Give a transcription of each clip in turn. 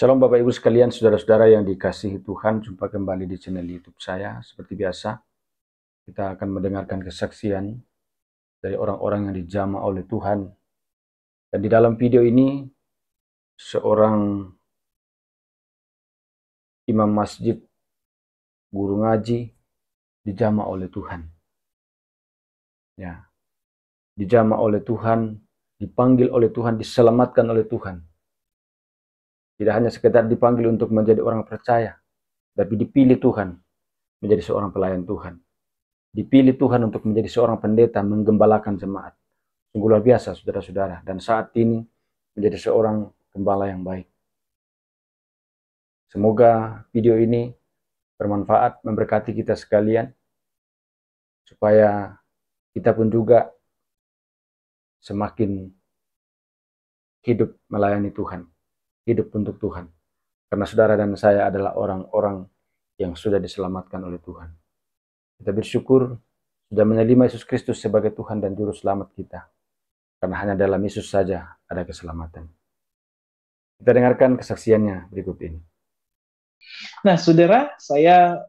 Shalom Bapak Ibu sekalian, saudara-saudara yang dikasihi Tuhan, jumpa kembali di channel YouTube saya. Seperti biasa, kita akan mendengarkan kesaksian dari orang-orang yang dijamah oleh Tuhan. Dan di dalam video ini, seorang imam masjid, guru ngaji, dijamah oleh Tuhan. Ya, dijamah oleh Tuhan, dipanggil oleh Tuhan, diselamatkan oleh Tuhan. Tidak hanya sekedar dipanggil untuk menjadi orang percaya, tapi dipilih Tuhan menjadi seorang pelayan Tuhan. Dipilih Tuhan untuk menjadi seorang pendeta menggembalakan jemaat. Sungguh luar biasa saudara-saudara. Dan saat ini menjadi seorang gembala yang baik. Semoga video ini bermanfaat, memberkati kita sekalian. Supaya kita pun juga semakin hidup melayani Tuhan. Hidup untuk Tuhan. Karena saudara dan saya adalah orang-orang yang sudah diselamatkan oleh Tuhan. Kita bersyukur sudah menerima Yesus Kristus sebagai Tuhan dan Juru Selamat kita. Karena hanya dalam Yesus saja ada keselamatan. Kita dengarkan kesaksiannya berikut ini. Nah, saudara, saya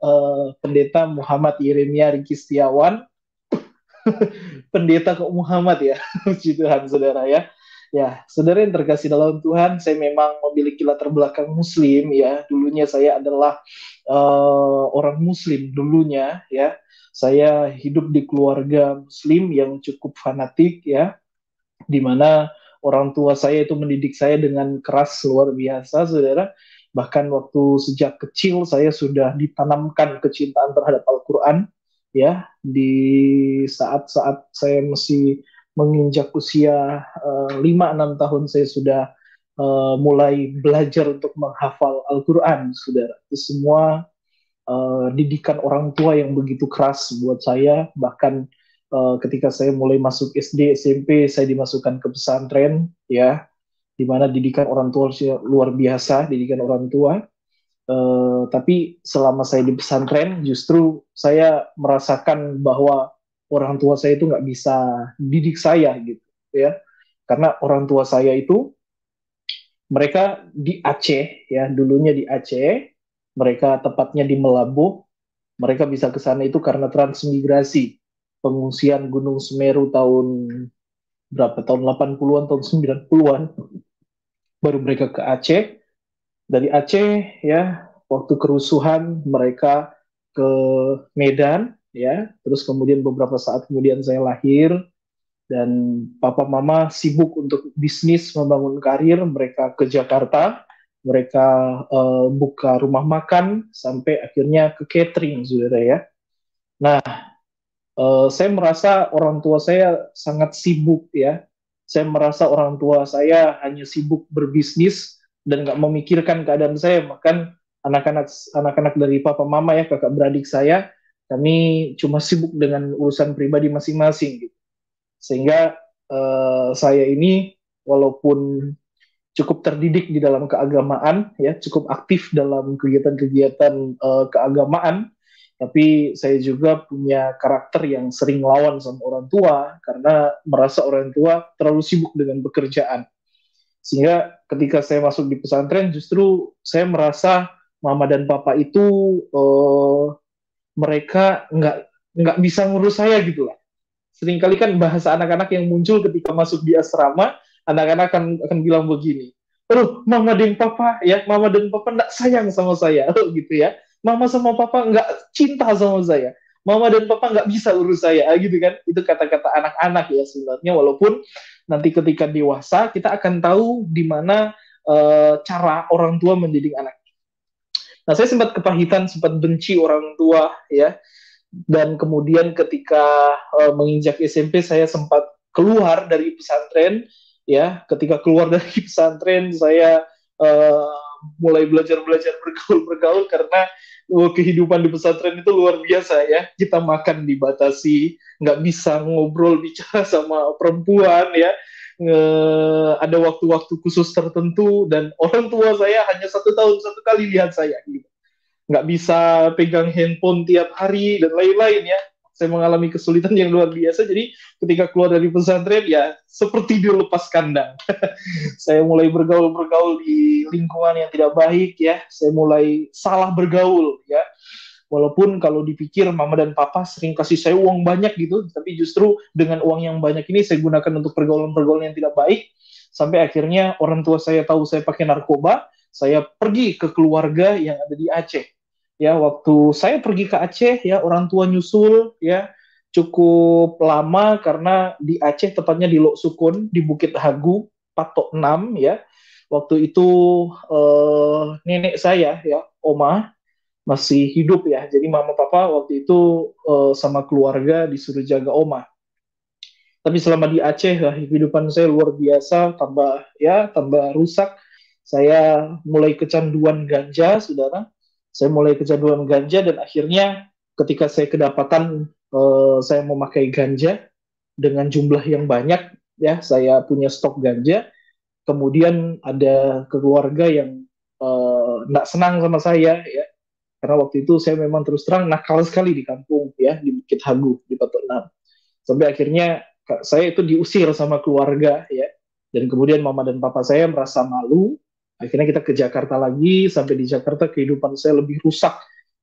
Pendeta Muhammad Yeremia Riki Setiawan. Pendeta kok Muhammad ya, puji Tuhan saudara ya. Ya, saudara yang terkasih dalam Tuhan, saya memang memiliki latar belakang Muslim ya. Dulunya saya adalah orang Muslim dulunya ya. Saya hidup di keluarga Muslim yang cukup fanatik ya, di mana orang tua saya itu mendidik saya dengan keras luar biasa, saudara. Bahkan waktu sejak kecil saya sudah ditanamkan kecintaan terhadap Al-Quran ya, di saat-saat saya masih menginjak usia 5-6 tahun saya sudah mulai belajar untuk menghafal Al-Quran, saudara. Itu semua didikan orang tua yang begitu keras buat saya. Bahkan ketika saya mulai masuk SD, SMP, saya dimasukkan ke pesantren, ya, di mana didikan orang tua luar biasa, didikan orang tua. Tapi selama saya di pesantren, justru saya merasakan bahwa orang tua saya itu nggak bisa didik saya gitu ya, karena orang tua saya itu mereka di Aceh ya, dulunya di Aceh, mereka tepatnya di Melabuh. Mereka bisa ke sana itu karena transmigrasi pengungsian Gunung Semeru tahun berapa, tahun 80-an, tahun 90-an, baru mereka ke Aceh. Dari Aceh ya, waktu kerusuhan mereka ke Medan ya, terus kemudian beberapa saat kemudian saya lahir dan papa mama sibuk untuk bisnis membangun karir, mereka ke Jakarta, mereka buka rumah makan sampai akhirnya ke catering, saudara ya. Nah, saya merasa orang tua saya sangat sibuk ya. Saya merasa orang tua saya hanya sibuk berbisnis dan nggak memikirkan keadaan saya. Bahkan anak-anak dari papa mama ya, kakak beradik saya, kami cuma sibuk dengan urusan pribadi masing-masing gitu. Sehingga saya ini walaupun cukup terdidik di dalam keagamaan ya, cukup aktif dalam kegiatan-kegiatan keagamaan, tapi saya juga punya karakter yang sering lawan sama orang tua karena merasa orang tua terlalu sibuk dengan pekerjaan. Sehingga ketika saya masuk di pesantren, justru saya merasa mama dan papa itu mereka nggak bisa ngurus saya gitu lah. Seringkali kan bahasa anak-anak yang muncul ketika masuk di asrama, anak-anak akan bilang begini, aduh, mama dan papa ya, mama dan papa nggak sayang sama saya, gitu ya. Mama sama papa nggak cinta sama saya. Mama dan papa nggak bisa urus saya, gitu kan. Itu kata-kata anak-anak ya sebenarnya, walaupun nanti ketika dewasa, kita akan tahu di mana cara orang tua mendidik anak. Nah, saya sempat kepahitan, sempat benci orang tua, ya. Dan kemudian ketika menginjak SMP, saya sempat keluar dari pesantren, ya. Ketika keluar dari pesantren, saya mulai belajar bergaul karena kehidupan di pesantren itu luar biasa ya. Kita makan dibatasi, nggak bisa ngobrol bicara sama perempuan ya. Ada waktu-waktu khusus tertentu dan orang tua saya hanya 1 tahun 1 kali lihat saya gitu. Nggak bisa pegang handphone tiap hari dan lain-lain ya. saya mengalami kesulitan yang luar biasa. Jadi ketika keluar dari pesantren ya seperti dilepas kandang. Saya mulai bergaul di lingkungan yang tidak baik ya. Saya mulai salah bergaul ya. Walaupun kalau dipikir mama dan papa sering kasih saya uang banyak gitu, tapi justru dengan uang yang banyak ini saya gunakan untuk pergaulan-pergaulan yang tidak baik. Sampai akhirnya orang tua saya tahu saya pakai narkoba, saya pergi ke keluarga yang ada di Aceh. Ya, waktu saya pergi ke Aceh ya orang tua nyusul ya cukup lama karena di Aceh tepatnya di Lok Sukun di Bukit Hagu Patok 6 ya. Waktu itu nenek saya ya, oma masih hidup ya. Jadi mama papa waktu itu sama keluarga disuruh jaga oma. Tapi selama di Aceh lah kehidupan saya luar biasa, tambah rusak. Saya mulai kecanduan ganja, saudara. Saya mulai kecanduan ganja dan akhirnya ketika saya kedapatan saya memakai ganja dengan jumlah yang banyak, ya saya punya stok ganja. Kemudian ada keluarga yang nggak senang sama saya, ya karena waktu itu saya memang terus terang nakal sekali di kampung ya di Bukit Hagu di Patok 6. Sampai akhirnya saya itu diusir sama keluarga ya. Dan kemudian mama dan papa saya merasa malu. Akhirnya kita ke Jakarta lagi. Sampai di Jakarta kehidupan saya lebih rusak,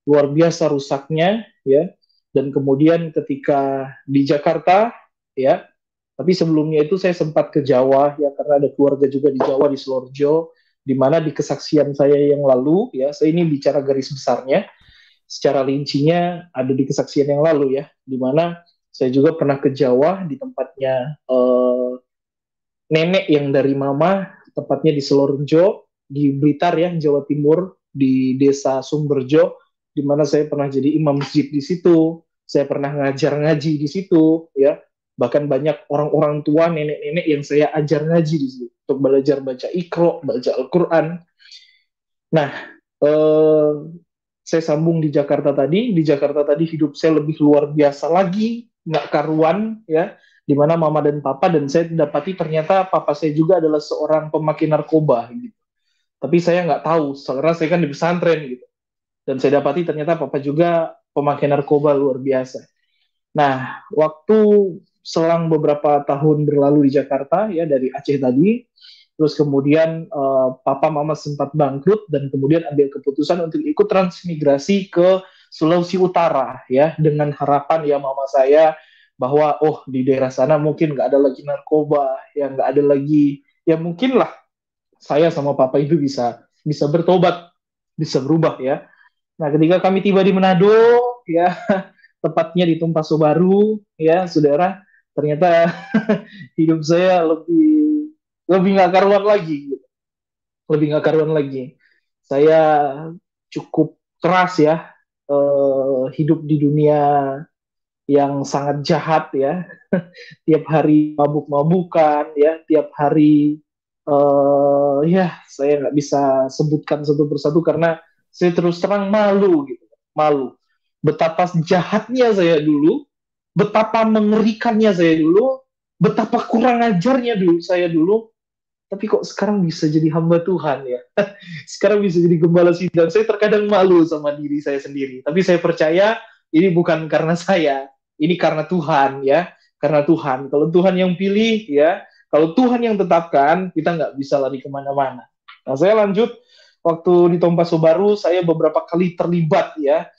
luar biasa rusaknya ya. Dan kemudian ketika di Jakarta ya, tapi sebelumnya itu saya sempat ke Jawa ya karena ada keluarga juga di Jawa di Selorjo, di mana di kesaksian saya yang lalu ya, saya ini bicara garis besarnya, secara lincinya ada di kesaksian yang lalu ya, di mana saya juga pernah ke Jawa di tempatnya nenek yang dari mama, tepatnya di Selorjo, di Blitar ya, Jawa Timur, di desa Sumberjo, di mana saya pernah jadi imam masjid di situ, saya pernah ngajar ngaji di situ, ya, bahkan banyak orang-orang tua, nenek-nenek yang saya ajar ngaji di situ, untuk belajar baca Iqra, baca Al-Quran. Nah, saya sambung di Jakarta tadi hidup saya lebih luar biasa lagi, nggak karuan, ya, di mana mama dan papa, dan saya dapati ternyata papa saya juga adalah seorang pemakai narkoba gitu. Tapi saya nggak tahu, karena saya kan di pesantren gitu. Dan saya dapati ternyata papa juga pemakai narkoba luar biasa. Nah, waktu selang beberapa tahun berlalu di Jakarta ya dari Aceh tadi, terus kemudian papa mama sempat bangkrut dan kemudian ambil keputusan untuk ikut transmigrasi ke Sulawesi Utara ya dengan harapan ya mama saya bahwa oh di daerah sana mungkin nggak ada lagi narkoba, ya nggak ada lagi, ya mungkin lah saya sama papa itu bisa bertobat, bisa berubah ya. Nah ketika kami tiba di Manado ya tepatnya di Tumpaso Baru ya saudara, ternyata hidup saya lebih nggak karuan lagi, lebih nggak karuan lagi. Saya cukup keras ya hidup di dunia yang sangat jahat ya. Tiap hari mabuk-mabukan ya, tiap hari ya saya nggak bisa sebutkan satu persatu karena saya terus terang malu gitu, malu. Betapa jahatnya saya dulu, betapa mengerikannya saya dulu, betapa kurang ajarnya saya dulu. Tapi kok sekarang bisa jadi hamba Tuhan ya? Sekarang bisa jadi gembala sidang. Saya terkadang malu sama diri saya sendiri. Tapi saya percaya ini bukan karena saya, ini karena Tuhan ya, karena Tuhan. Kalau Tuhan yang pilih ya, kalau Tuhan yang tetapkan, kita nggak bisa lari kemana-mana. Nah saya lanjut, waktu di Tumpaso Baru, saya beberapa kali terlibat ya,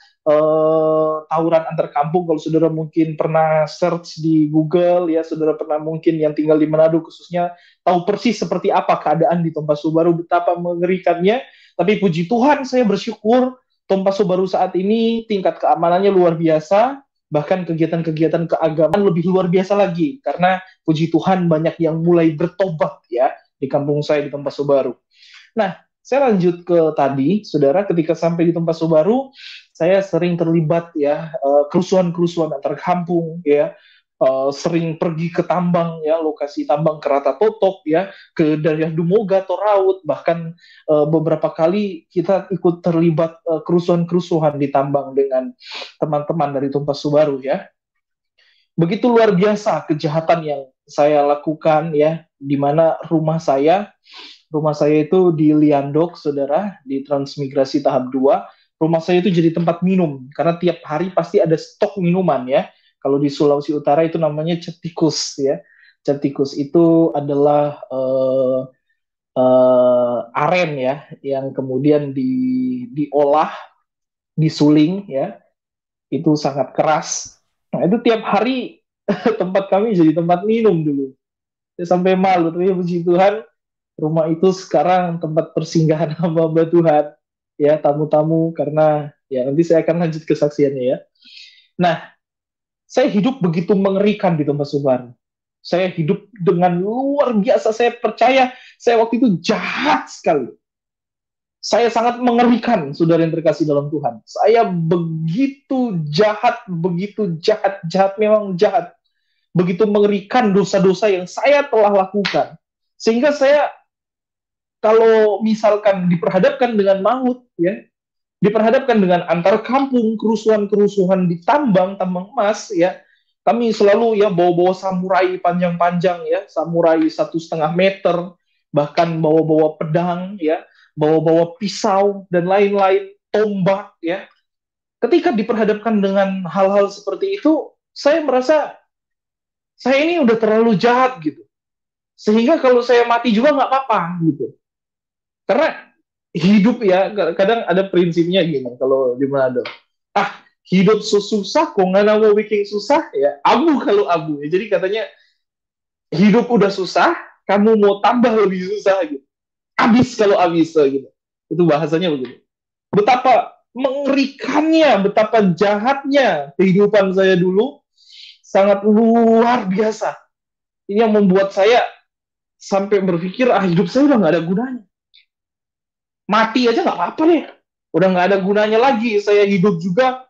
tawuran antar kampung. Kalau saudara mungkin pernah search di Google ya, saudara pernah mungkin yang tinggal di Manado khususnya, tahu persis seperti apa keadaan di Tumpaso Baru, betapa mengerikannya. Tapi puji Tuhan saya bersyukur Tumpaso Baru saat ini tingkat keamanannya luar biasa, bahkan kegiatan-kegiatan keagamaan lebih luar biasa lagi, karena puji Tuhan banyak yang mulai bertobat ya di kampung saya di Tumpaso Baru. Nah, saya lanjut ke tadi, saudara, ketika sampai di Tumpaso Baru, saya sering terlibat ya kerusuhan-kerusuhan antar kampung ya, sering pergi ke tambang ya, lokasi tambang Kerata Totok ya, ke daerah Dumoga, Toraut, bahkan beberapa kali kita ikut terlibat kerusuhan-kerusuhan di tambang dengan teman-teman dari Tumpaso Baru ya. Begitu luar biasa kejahatan yang saya lakukan ya, di mana rumah saya itu di Liandok, saudara, di transmigrasi tahap 2. Rumah saya itu jadi tempat minum, karena tiap hari pasti ada stok minuman ya. Kalau di Sulawesi Utara itu namanya cetikus ya. Cetikus itu adalah aren ya, yang kemudian diolah, disuling ya, itu sangat keras. Nah itu tiap hari tempat kami jadi tempat minum dulu. Saya sampai malu, tapi puji Tuhan rumah itu sekarang tempat persinggahan hamba Tuhan ya, tamu-tamu, karena ya nanti saya akan lanjut kesaksiannya ya. Nah, saya hidup begitu mengerikan di tempat Subaru. Saya hidup dengan luar biasa. Saya percaya saya waktu itu jahat sekali. Saya sangat mengerikan, saudara yang terkasih dalam Tuhan. Saya begitu jahat, jahat memang jahat. Begitu mengerikan dosa-dosa yang saya telah lakukan. Sehingga saya, kalau misalkan diperhadapkan dengan maut, ya, diperhadapkan dengan antar kampung, kerusuhan-kerusuhan di tambang emas, ya, kami selalu ya bawa-bawa samurai panjang-panjang, ya, samurai 1,5 meter, bahkan bawa-bawa pedang, ya, bawa-bawa pisau dan lain-lain, tombak, ya. Ketika diperhadapkan dengan hal-hal seperti itu, saya merasa saya ini udah terlalu jahat gitu. Sehingga kalau saya mati juga nggak apa-apa gitu. Karena hidup ya, kadang ada prinsipnya gini kalau di Manado. Ah, hidup susah kok nggak mau bikin susah ya. Abu kalau abu. Ya. Jadi katanya hidup udah susah, kamu mau tambah lebih susah gitu. Abis kalau abis gitu. Itu bahasanya begitu. Betapa mengerikannya, betapa jahatnya kehidupan saya dulu, sangat luar biasa. Ini yang membuat saya sampai berpikir, ah hidup saya udah nggak ada gunanya. Mati aja nggak apa-apa deh. Udah nggak ada gunanya lagi. Saya hidup juga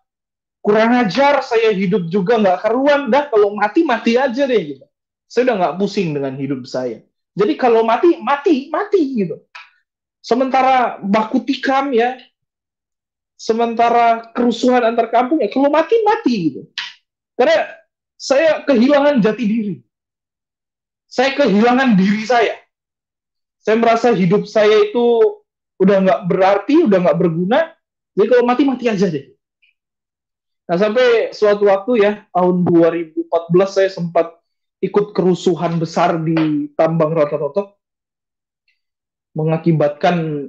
kurang ajar, saya hidup juga nggak karuan. Dah kalau mati, mati aja deh. Gitu. Saya udah nggak pusing dengan hidup saya. Jadi kalau mati, mati gitu. Sementara baku tikam ya, sementara kerusuhan antar kampung ya, kalau mati, mati gitu. Karena saya kehilangan jati diri. Saya kehilangan diri saya. Saya merasa hidup saya itu udah nggak berarti, udah nggak berguna. Jadi kalau mati, mati aja deh. Nah, sampai suatu waktu ya, tahun 2014 saya sempat ikut kerusuhan besar di tambang Rata-Rotok, mengakibatkan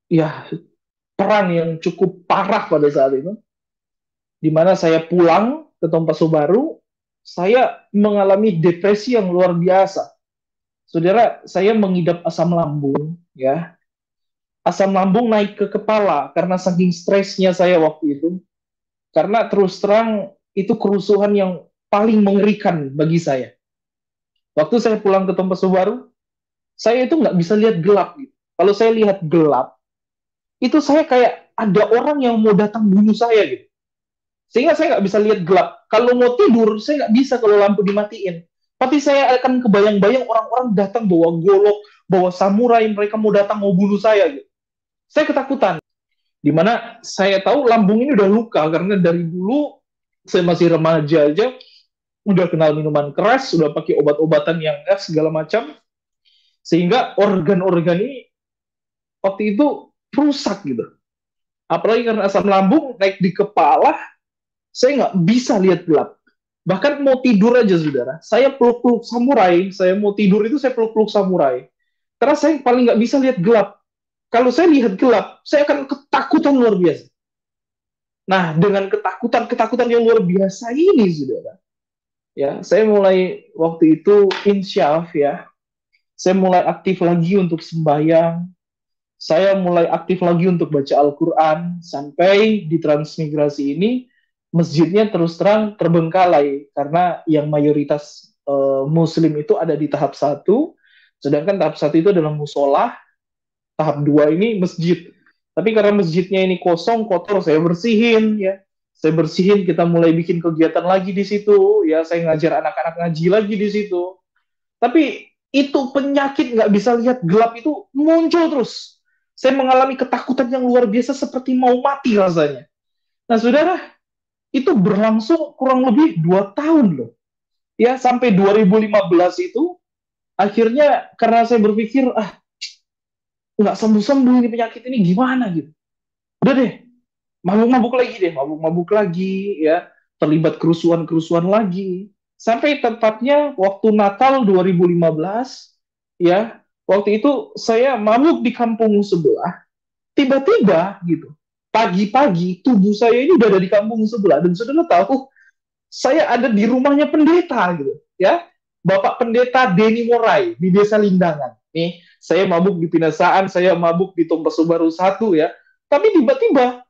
ya perang yang cukup parah pada saat itu, di mana saya pulang ke Tompaso Baru, saya mengalami depresi yang luar biasa. Saudara, saya mengidap asam lambung, ya. Asam lambung naik ke kepala karena saking stresnya saya waktu itu. Karena terus terang itu kerusuhan yang paling mengerikan bagi saya. Waktu saya pulang ke Tompaso Baru, saya itu nggak bisa lihat gelap. Gitu. Kalau saya lihat gelap, itu saya kayak ada orang yang mau datang bunuh saya gitu. Sehingga saya nggak bisa lihat gelap. Kalau mau tidur, saya nggak bisa kalau lampu dimatiin. Tapi saya akan kebayang-bayang orang-orang datang bawa golok, bawa samurai, mereka mau datang mau bunuh saya gitu. Saya ketakutan. Dimana saya tahu lambung ini udah luka karena dari dulu saya masih remaja aja udah kenal minuman keras, udah pakai obat-obatan yang segala macam, sehingga organ-organ ini waktu itu rusak gitu. Apalagi karena asam lambung naik di kepala, saya nggak bisa lihat gelap. Bahkan mau tidur aja, saudara, saya peluk-peluk samurai. Saya mau tidur itu saya peluk-peluk samurai. Karena saya paling nggak bisa lihat gelap. Kalau saya lihat gelap, saya akan ketakutan luar biasa. Nah, dengan ketakutan yang luar biasa ini, saudara, ya, saya mulai waktu itu insyaf ya, saya mulai aktif lagi untuk sembahyang, saya mulai aktif lagi untuk baca Al-Quran, sampai di transmigrasi ini, masjidnya terus terang terbengkalai, karena yang mayoritas muslim itu ada di tahap 1, sedangkan tahap 1 itu adalah musola, tahap 2 ini masjid. Tapi karena masjidnya ini kosong, kotor, saya bersihin ya. Saya bersihin, kita mulai bikin kegiatan lagi di situ ya. Saya ngajar anak-anak ngaji lagi di situ. Tapi itu penyakit nggak bisa lihat gelap itu muncul terus. Saya mengalami ketakutan yang luar biasa seperti mau mati rasanya. Nah, saudara, itu berlangsung kurang lebih 2 tahun loh. Ya, sampai 2015 itu, akhirnya karena saya berpikir, nggak sembuh-sembuh ini penyakit ini gimana gitu. Udah deh, mabuk-mabuk lagi ya. terlibat kerusuhan-kerusuhan lagi. Sampai tepatnya waktu Natal 2015, ya, waktu itu saya mabuk di kampung sebelah, tiba-tiba gitu, pagi-pagi tubuh saya ini udah ada di kampung sebelah, dan saudara tahu, saya ada di rumahnya pendeta gitu, ya, Bapak Pendeta Denny Morai di Desa Lindangan. Nih, saya mabuk di Pinasaan, saya mabuk di Tompes Baru 1 ya. Tapi tiba-tiba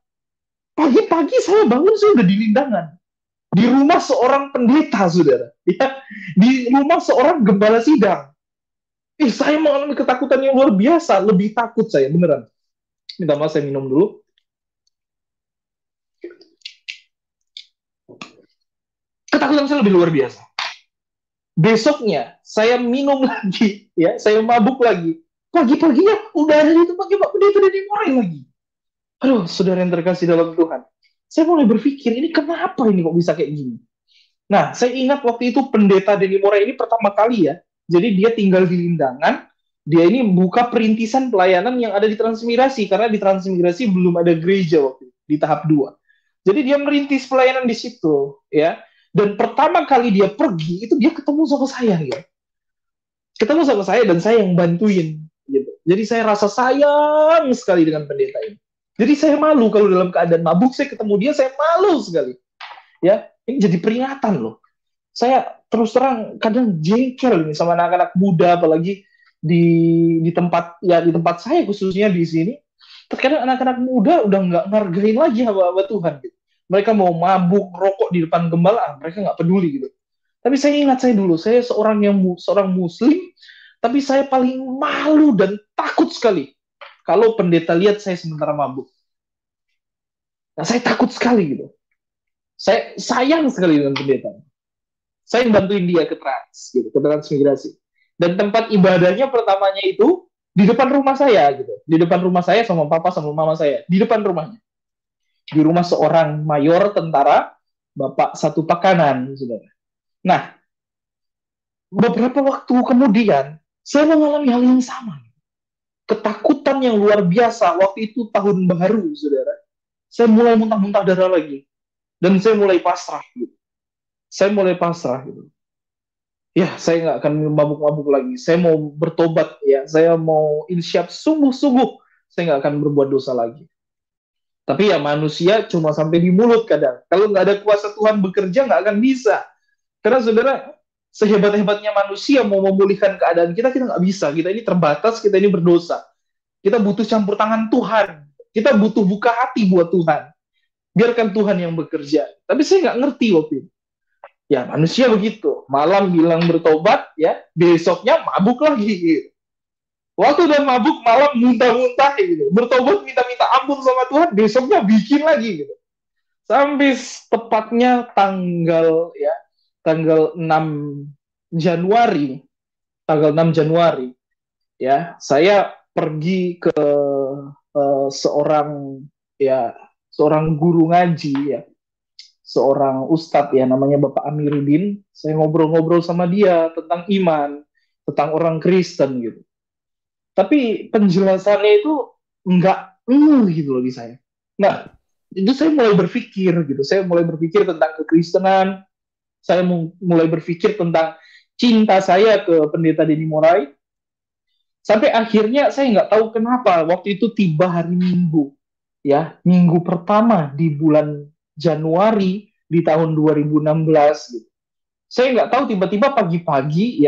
pagi-pagi saya bangun, saya udah di Lindangan, di rumah seorang pendeta, saudara, ya, di rumah seorang gembala sidang. Saya mengalami ketakutan yang luar biasa, lebih takut saya, beneran. Minta maaf, saya minum dulu. Ketakutan saya lebih luar biasa. Besoknya, saya minum lagi, ya, saya mabuk lagi. Pagi-paginya, udah ada itu pakai Pak Pendeta dan dimarahin lagi. Aduh, saudara yang terkasih dalam Tuhan. Saya mulai berpikir, ini kenapa ini kok bisa kayak gini? Nah, saya ingat waktu itu pendeta Denny Morai ini pertama kali ya. Jadi dia tinggal di Lindangan, dia ini buka perintisan pelayanan yang ada di Transmigrasi, karena di Transmigrasi belum ada gereja waktu itu, di tahap 2. Jadi dia merintis pelayanan di situ, ya. Dan pertama kali dia pergi, itu dia ketemu sama saya, ya. Ketemu sama saya dan saya yang bantuin, gitu. Jadi saya rasa sayang sekali dengan pendeta ini. Jadi saya malu kalau dalam keadaan mabuk, saya ketemu dia, saya malu sekali. Ya, ini jadi peringatan loh. Saya terus terang kadang jengkel nih sama anak-anak muda, apalagi di tempat ya, di tempat saya khususnya di sini. Terkadang anak-anak muda udah nggak ngargain lagi hamba-hamba Tuhan gitu. Mereka mau mabuk, rokok di depan gembala, mereka nggak peduli gitu. Tapi saya ingat saya dulu, saya seorang muslim, tapi saya paling malu dan takut sekali kalau pendeta lihat saya sementara mabuk. Nah, saya takut sekali gitu. Saya sayang sekali dengan pendeta. Saya bantuin dia ke Transmigrasi. Dan tempat ibadahnya pertamanya itu di depan rumah saya gitu. Di depan rumah saya sama papa sama mama saya, di depan rumahnya. Di rumah seorang mayor tentara, Bapak Satu Pakanan, saudara. Nah, beberapa waktu kemudian saya mengalami hal yang sama. Ketakutan yang luar biasa waktu itu tahun baru, saudara. Saya mulai muntah-muntah darah lagi. Dan saya mulai pasrah gitu. Saya mulai pasrah gitu. Ya, saya nggak akan mabuk-mabuk lagi. Saya mau bertobat ya. Saya mau insyaf sungguh-sungguh. Saya nggak akan berbuat dosa lagi. Tapi ya manusia cuma sampai di mulut kadang. Kalau nggak ada kuasa Tuhan bekerja nggak akan bisa. Karena saudara, sehebat-hebatnya manusia mau memulihkan keadaan kita, kita nggak bisa. Kita ini terbatas, kita ini berdosa. Kita butuh campur tangan Tuhan. Kita butuh buka hati buat Tuhan. Biarkan Tuhan yang bekerja. Tapi saya nggak ngerti waktu itu. Ya manusia begitu. Malam bilang bertobat, ya besoknya mabuk lagi. Gitu. Waktu udah mabuk, malam muntah-muntah gitu. Bertobat minta-minta ampun sama Tuhan, besoknya bikin lagi gitu. Sampai tepatnya tanggal 6 Januari, tanggal 6 Januari, ya saya pergi ke seorang guru ngaji ya, seorang ustadz ya, namanya Bapak Amiruddin. Saya ngobrol-ngobrol sama dia tentang iman, tentang orang Kristen gitu. Tapi penjelasannya itu enggak gitu loh di saya. Nah, itu saya mulai berpikir gitu. Saya mulai berpikir tentang kekristenan. Saya mulai berpikir tentang cinta saya ke pendeta Denny Morai. Sampai akhirnya saya nggak tahu kenapa waktu itu tiba hari Minggu. Ya, minggu pertama di bulan Januari di tahun 2016 gitu. Saya nggak tahu, tiba-tiba pagi-pagi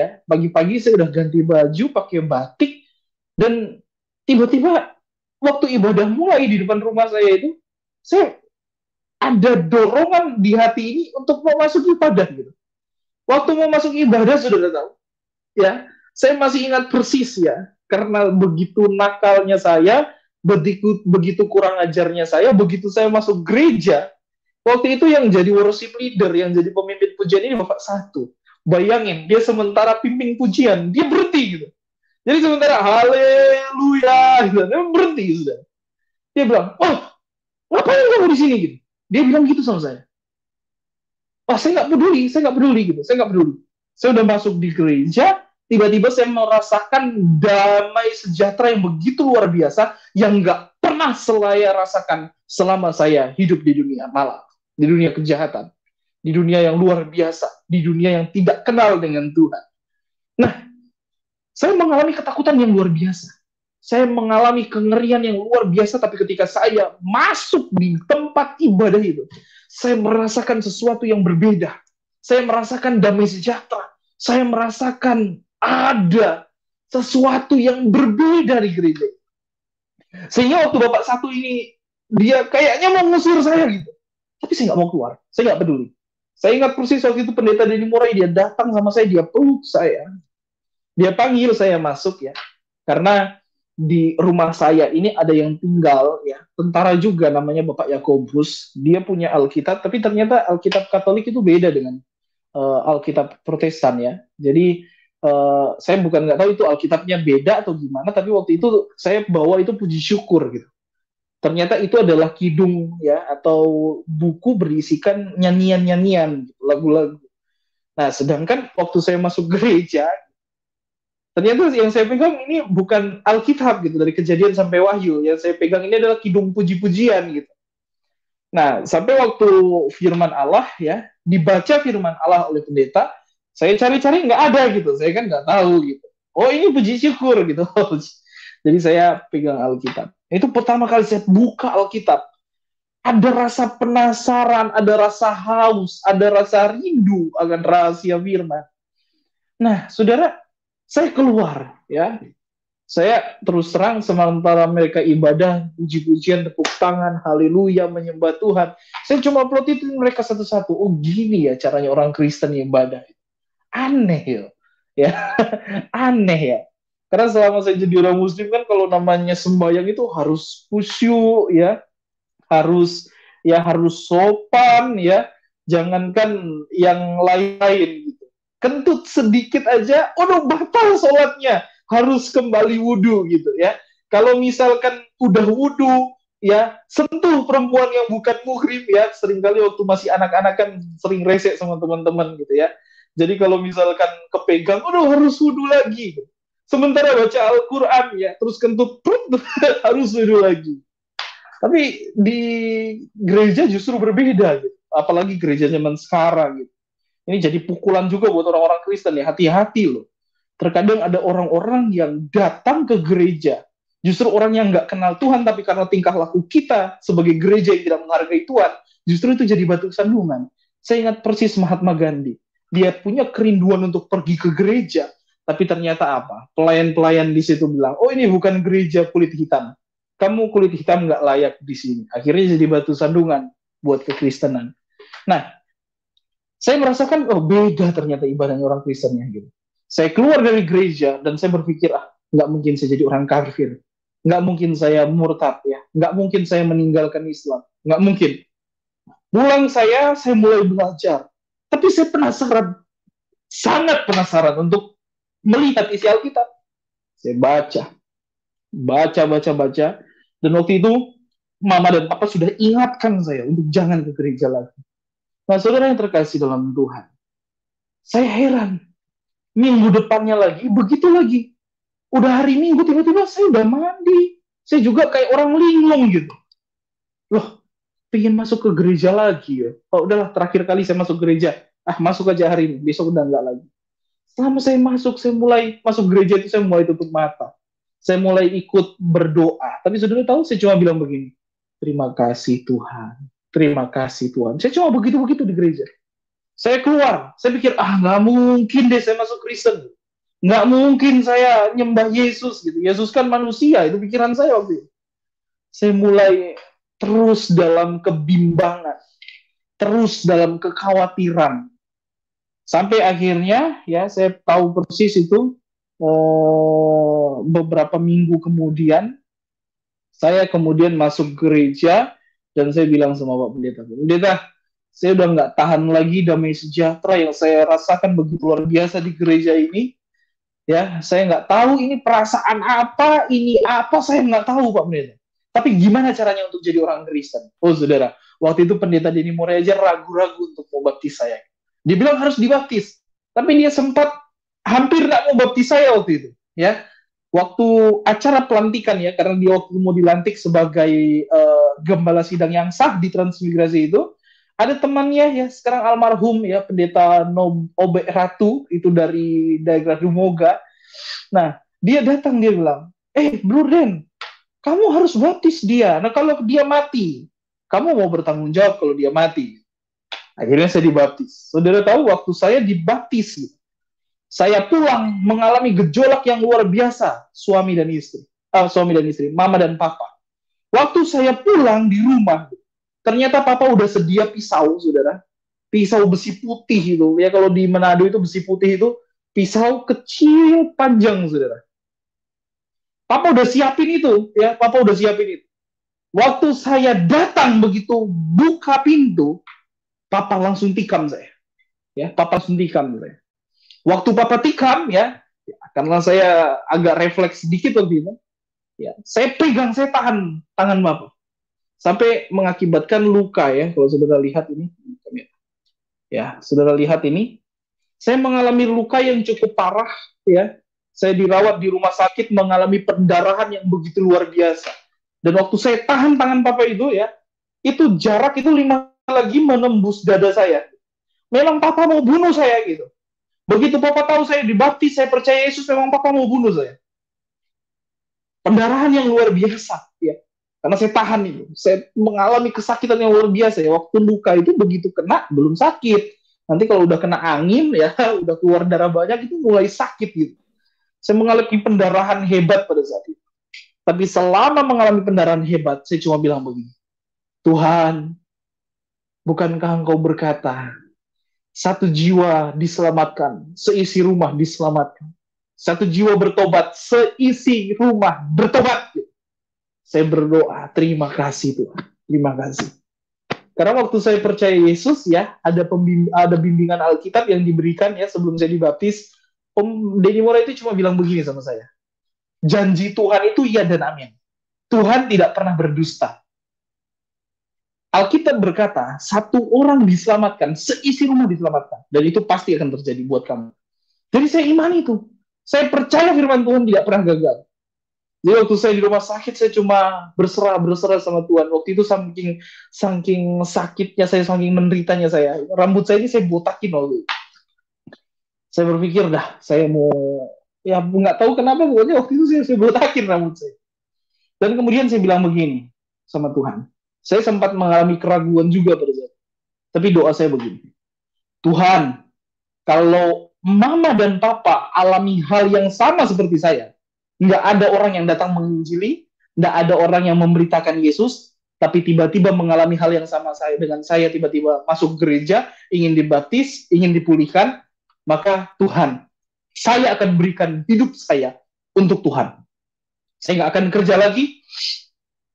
saya udah ganti baju pakai batik, dan tiba-tiba waktu ibadah mulai di depan rumah saya itu, saya ada dorongan di hati ini untuk mau masuk ibadah gitu. Waktu mau masuk ibadah, sudah tahu, ya, saya masih ingat persis ya, karena begitu nakalnya saya, begitu kurang ajarnya saya, begitu saya masuk gereja, waktu itu yang jadi worship leader, yang jadi pemimpin pujian ini Bapak Satu. Bayangin, dia sementara pimpin pujian, dia berhenti gitu. Jadi sementara haleluya, gitu, dia berhenti sudah. Dia bilang, oh, ngapain kamu di sini gitu? Dia bilang gitu sama saya. Oh, saya nggak peduli gitu, saya nggak peduli. Saya udah masuk di gereja, tiba-tiba saya merasakan damai sejahtera yang begitu luar biasa, yang nggak pernah saya rasakan selama saya hidup di dunia malam, di dunia kejahatan. di dunia yang luar biasa, di dunia yang tidak kenal dengan Tuhan. Nah, saya mengalami ketakutan yang luar biasa. Saya mengalami kengerian yang luar biasa, tapi ketika saya masuk di tempat ibadah itu, saya merasakan sesuatu yang berbeda. Saya merasakan damai sejahtera. Saya merasakan ada sesuatu yang berbeda di gereja. Sehingga waktu Bapak satu ini, dia kayaknya mau ngusir saya gitu. Tapi saya nggak mau keluar. Saya nggak peduli. Saya ingat persis waktu itu pendeta Denny Morai, dia datang sama saya, dia peluk saya. Dia panggil saya masuk ya. Karena di rumah saya ini ada yang tinggal ya, tentara juga namanya Bapak Yakobus. Dia punya Alkitab, tapi ternyata Alkitab Katolik itu beda dengan Alkitab Protestan ya. Jadi saya bukan nggak tahu itu Alkitabnya beda atau gimana, tapi waktu itu saya bawa itu puji syukur gitu. Ternyata itu adalah kidung ya, atau buku berisikan nyanyian-nyanyian gitu, lagu-lagu. Nah, sedangkan waktu saya masuk gereja, ternyata yang saya pegang ini bukan Alkitab gitu, dari Kejadian sampai Wahyu. Yang saya pegang ini adalah kidung puji-pujian gitu. Nah, sampai waktu firman Allah ya, dibaca firman Allah oleh pendeta, saya cari-cari nggak ada gitu. Saya kan nggak tahu gitu. Oh, ini puji syukur gitu. Jadi saya pegang Alkitab. Itu pertama kali saya buka Alkitab. Ada rasa penasaran, ada rasa haus, ada rasa rindu akan rahasia firman. Nah, saudara, saya keluar ya. Saya terus terang, sementara mereka ibadah, puji-pujian, tepuk tangan, haleluya, menyembah Tuhan, saya cuma plotitin mereka satu-satu. Oh, gini ya caranya orang Kristen ibadah. Aneh ya. Ya, aneh ya. Karena selama saya jadi orang Muslim kan, kalau namanya sembahyang itu harus khusyuk ya, harus sopan ya, jangankan yang lain-lain gitu. Kentut sedikit aja, oh batal sholatnya, harus kembali wudhu gitu ya. Kalau misalkan udah wudhu ya, sentuh perempuan yang bukan muhrim ya, seringkali waktu masih anak-anak kan sering rese sama teman-teman gitu ya. Jadi kalau misalkan kepegang, harus wudhu lagi. Sementara baca Al-Quran ya, terus kentut harus wudhu lagi. Tapi di gereja justru berbeda gitu. Apalagi gereja zaman sekarang gitu. Ini jadi pukulan juga buat orang-orang Kristen ya. Hati-hati loh. Terkadang ada orang-orang yang datang ke gereja, justru orang yang nggak kenal Tuhan, tapi karena tingkah laku kita sebagai gereja yang tidak menghargai Tuhan, justru itu jadi batu sandungan. Saya ingat persis Mahatma Gandhi. Dia punya kerinduan untuk pergi ke gereja, tapi ternyata apa? Pelayan-pelayan di situ bilang, oh ini bukan gereja kulit hitam. Kamu kulit hitam nggak layak di sini. Akhirnya jadi batu sandungan buat kekristenan. Nah, saya merasakan, beda ternyata ibadahnya orang Kristennya gitu. Saya keluar dari gereja dan saya berpikir, nggak mungkin saya jadi orang kafir. Nggak mungkin saya murtad ya. Nggak mungkin saya meninggalkan Islam. Nggak mungkin. Pulang saya mulai belajar. Tapi saya penasaran, sangat penasaran untuk melihat isi Alkitab. Saya baca. Dan waktu itu, Mama dan Papa sudah ingatkan saya untuk jangan ke gereja lagi. Nah, saudara yang terkasih dalam Tuhan, saya heran. Minggu depannya lagi, begitu lagi. Udah hari Minggu, tiba-tiba saya udah mandi. Saya juga kayak orang linglung gitu. Loh, pengen masuk ke gereja lagi ya. Oh, udahlah, terakhir kali saya masuk gereja. Masuk aja hari ini, besok udah enggak lagi. Selama saya mulai masuk gereja itu, saya mulai tutup mata. Saya mulai ikut berdoa. Tapi saudara tahu, saya cuma bilang begini, terima kasih Tuhan. Terima kasih Tuhan. Saya cuma begitu-begitu di gereja. Saya keluar, saya pikir, nggak mungkin deh saya masuk Kristen. Nggak mungkin saya nyembah Yesus gitu. Yesus kan manusia, itu pikiran saya waktu itu. Saya mulai terus dalam kebimbangan, terus dalam kekhawatiran. Sampai akhirnya, ya saya tahu persis itu, beberapa minggu kemudian, saya kemudian masuk gereja, dan saya bilang sama Pak Pendeta, saya udah nggak tahan lagi damai sejahtera yang saya rasakan begitu luar biasa di gereja ini. Ya, saya nggak tahu ini perasaan apa, ini apa, saya nggak tahu Pak Pendeta. Tapi gimana caranya untuk jadi orang Kristen? Oh saudara, waktu itu Pendeta Denny Morai aja ragu-ragu untuk mau baptis saya. Dia bilang harus dibaptis, tapi dia sempat hampir nggak mau baptis saya waktu itu. Ya, waktu acara pelantikan ya, karena dia waktu mau dilantik sebagai gembala sidang yang sah di Transmigrasi itu, Ada temannya ya sekarang almarhum ya pendeta Obe Ratu itu dari daerah Dumoga. Nah, dia datang dia bilang, Bro Den, kamu harus baptis dia. Nah, kalau dia mati, kamu mau bertanggung jawab kalau dia mati. Akhirnya saya dibaptis. Saudara tahu waktu saya dibaptis, saya pulang mengalami gejolak yang luar biasa, suami dan istri, mama dan papa. Waktu saya pulang di rumah, ternyata papa udah sedia pisau, saudara. Pisau besi putih itu, ya kalau di Manado itu besi putih itu, pisau kecil panjang, saudara. Papa udah siapin itu, ya, papa udah siapin itu. Waktu saya datang begitu buka pintu, papa langsung tikam saya. Ya, papa langsung tikam saya. Waktu papa tikam ya, karena saya agak refleks sedikit waktu itu, ya, saya pegang, saya tahan tangan papa sampai mengakibatkan luka ya. Kalau saudara lihat ini, ya, saudara lihat ini, saya mengalami luka yang cukup parah ya. Saya dirawat di rumah sakit mengalami pendarahan yang begitu luar biasa. Dan waktu saya tahan tangan papa itu ya, itu jarak itu 5 lagi menembus dada saya. Memang papa mau bunuh saya gitu. Begitu papa tahu saya dibaptis, saya percaya Yesus, memang papa mau bunuh saya. Pendarahan yang luar biasa ya. Karena saya tahan itu. Saya mengalami kesakitan yang luar biasa ya. Waktu luka itu begitu kena belum sakit. Nanti kalau udah kena angin ya, udah keluar darah banyak itu mulai sakit gitu. Saya mengalami pendarahan hebat pada saat itu. Tapi selama mengalami pendarahan hebat, saya cuma bilang begini, Tuhan, bukankah Engkau berkata, satu jiwa diselamatkan, seisi rumah diselamatkan. Satu jiwa bertobat, seisi rumah bertobat. Saya berdoa, terima kasih Tuhan, terima kasih. Karena waktu saya percaya Yesus ya, ada bimbingan Alkitab yang diberikan ya sebelum saya dibaptis. Om Denny Mora itu cuma bilang begini sama saya, janji Tuhan itu iya dan amin. Tuhan tidak pernah berdusta. Alkitab berkata, satu orang diselamatkan, seisi rumah diselamatkan. Dan itu pasti akan terjadi buat kamu. Jadi saya imani itu. Saya percaya firman Tuhan tidak pernah gagal. Jadi waktu saya di rumah sakit, saya cuma berserah sama Tuhan. Waktu itu saking sakitnya saya, saking menderitanya saya. Rambut saya ini saya botakin waktu itu. Saya berpikir dah, saya mau, ya nggak tahu kenapa, pokoknya waktu itu saya botakin rambut saya. Dan kemudian saya bilang begini sama Tuhan. Saya sempat mengalami keraguan juga pada saat itu. Tapi doa saya begini. Tuhan, kalau mama dan papa alami hal yang sama seperti saya, nggak ada orang yang datang menginjili, nggak ada orang yang memberitakan Yesus, tapi tiba-tiba mengalami hal yang sama saya dengan saya, tiba-tiba masuk gereja, ingin dibaptis, ingin dipulihkan, maka Tuhan, saya akan berikan hidup saya untuk Tuhan. Saya nggak akan kerja lagi,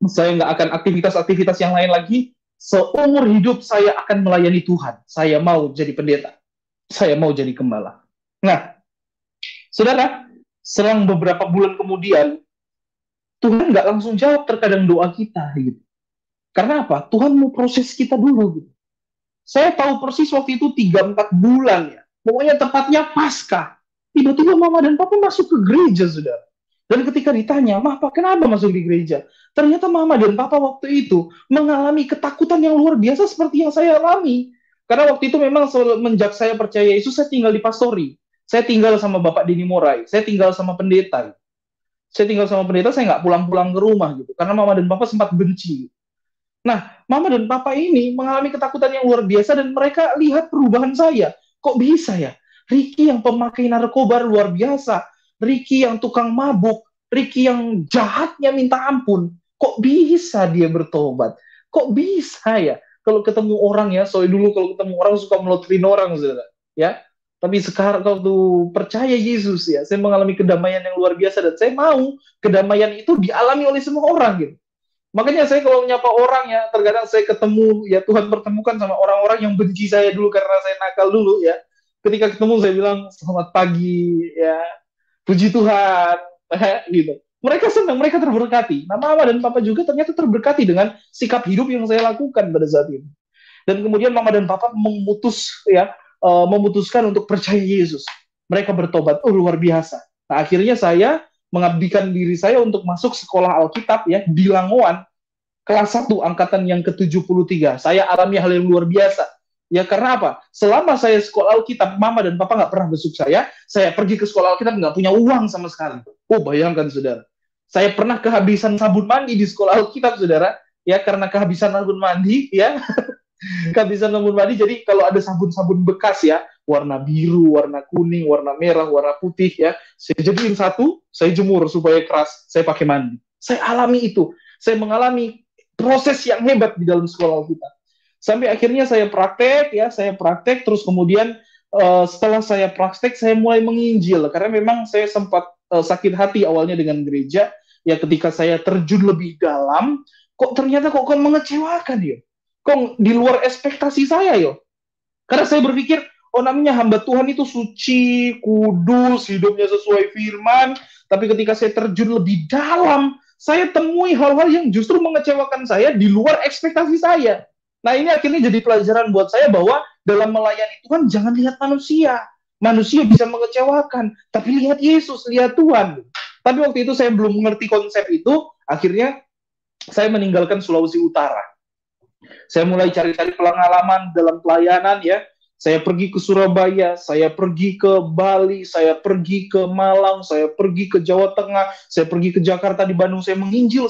saya nggak akan aktivitas-aktivitas yang lain lagi. Seumur hidup saya akan melayani Tuhan. Saya mau jadi pendeta. Saya mau jadi gembala. Nah, saudara, selang beberapa bulan kemudian, Tuhan nggak langsung jawab terkadang doa kita. Gitu. Karena apa? Tuhan mau proses kita dulu. Gitu. Saya tahu persis waktu itu 3-4 bulan ya. Pokoknya tepatnya Paskah. Tiba-tiba mama dan papa masuk ke gereja, saudara. Dan ketika ditanya, Papa, kenapa masuk di gereja? Ternyata mama dan papa waktu itu mengalami ketakutan yang luar biasa seperti yang saya alami. Karena waktu itu memang semenjak saya percaya Yesus, saya tinggal di pastori. Saya tinggal sama Bapak Denny Morai. Saya tinggal sama pendeta. Saya tinggal sama pendeta, saya nggak pulang-pulang ke rumah gitu. Karena mama dan papa sempat benci. Nah, mama dan papa ini mengalami ketakutan yang luar biasa dan mereka lihat perubahan saya. Kok bisa ya? Ricky yang pemakai narkoba luar biasa. Ricky yang tukang mabuk, Ricky yang jahatnya minta ampun, kok bisa dia bertobat? Kok bisa ya? Kalau ketemu orang ya, soalnya dulu kalau ketemu orang suka melototin orang, saudara. Ya, tapi sekarang kalau percaya Yesus ya, saya mengalami kedamaian yang luar biasa dan saya mau kedamaian itu dialami oleh semua orang gitu. Makanya saya kalau menyapa orang ya, terkadang saya ketemu ya Tuhan pertemukan sama orang-orang yang benci saya dulu karena saya nakal dulu ya. Ketika ketemu saya bilang selamat pagi ya, puji Tuhan, gitu. Mereka senang, mereka terberkati. Nah, mama dan papa juga ternyata terberkati dengan sikap hidup yang saya lakukan pada saat itu. Dan kemudian mama dan papa memutuskan untuk percaya Yesus. Mereka bertobat, luar biasa. Nah, akhirnya saya mengabdikan diri saya untuk masuk sekolah Alkitab ya di Langoan. kelas 1 angkatan yang ke-73. Saya alami hal yang luar biasa. Ya karena apa? Selama saya sekolah Alkitab, mama dan papa nggak pernah besuk saya pergi ke sekolah Alkitab nggak punya uang sama sekali. Oh bayangkan saudara, saya pernah kehabisan sabun mandi di sekolah Alkitab saudara, ya karena kehabisan sabun mandi, ya kehabisan sabun mandi, jadi kalau ada sabun-sabun bekas ya, warna biru, warna kuning, warna merah, warna putih ya, saya jadiin satu, saya jemur supaya keras, saya pakai mandi. Saya alami itu, saya mengalami proses yang hebat di dalam sekolah Alkitab. Sampai akhirnya saya praktek ya, saya praktek terus kemudian setelah saya praktek saya mulai menginjil karena memang saya sempat sakit hati awalnya dengan gereja ya, ketika saya terjun lebih dalam kok ternyata kok mengecewakan ya, kok di luar ekspektasi saya yo. Karena saya berpikir oh namanya hamba Tuhan itu suci, kudus, hidupnya sesuai firman, tapi ketika saya terjun lebih dalam saya temui hal-hal yang justru mengecewakan saya di luar ekspektasi saya. Nah ini akhirnya jadi pelajaran buat saya bahwa dalam melayani Tuhan jangan lihat manusia. Manusia bisa mengecewakan, tapi lihat Yesus, lihat Tuhan. Tapi waktu itu saya belum mengerti konsep itu, akhirnya saya meninggalkan Sulawesi Utara. Saya mulai cari-cari pengalaman dalam pelayanan ya. Saya pergi ke Surabaya, saya pergi ke Bali, saya pergi ke Malang, saya pergi ke Jawa Tengah, saya pergi ke Jakarta, di Bandung, saya menginjil.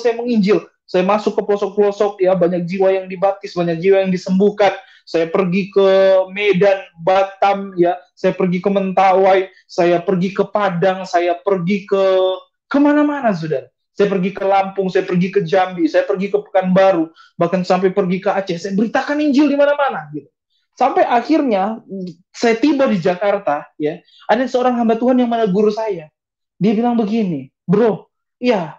Saya masuk ke pelosok-pelosok ya, banyak jiwa yang dibaptis, banyak jiwa yang disembuhkan. Saya pergi ke Medan, Batam ya, saya pergi ke Mentawai, saya pergi ke Padang, saya pergi ke kemana-mana saudara. Saya pergi ke Lampung, saya pergi ke Jambi, saya pergi ke Pekanbaru, bahkan sampai pergi ke Aceh. Saya beritakan Injil di mana-mana gitu. Sampai akhirnya saya tiba di Jakarta ya, ada seorang hamba Tuhan yang menegur saya. Dia bilang begini, bro, ya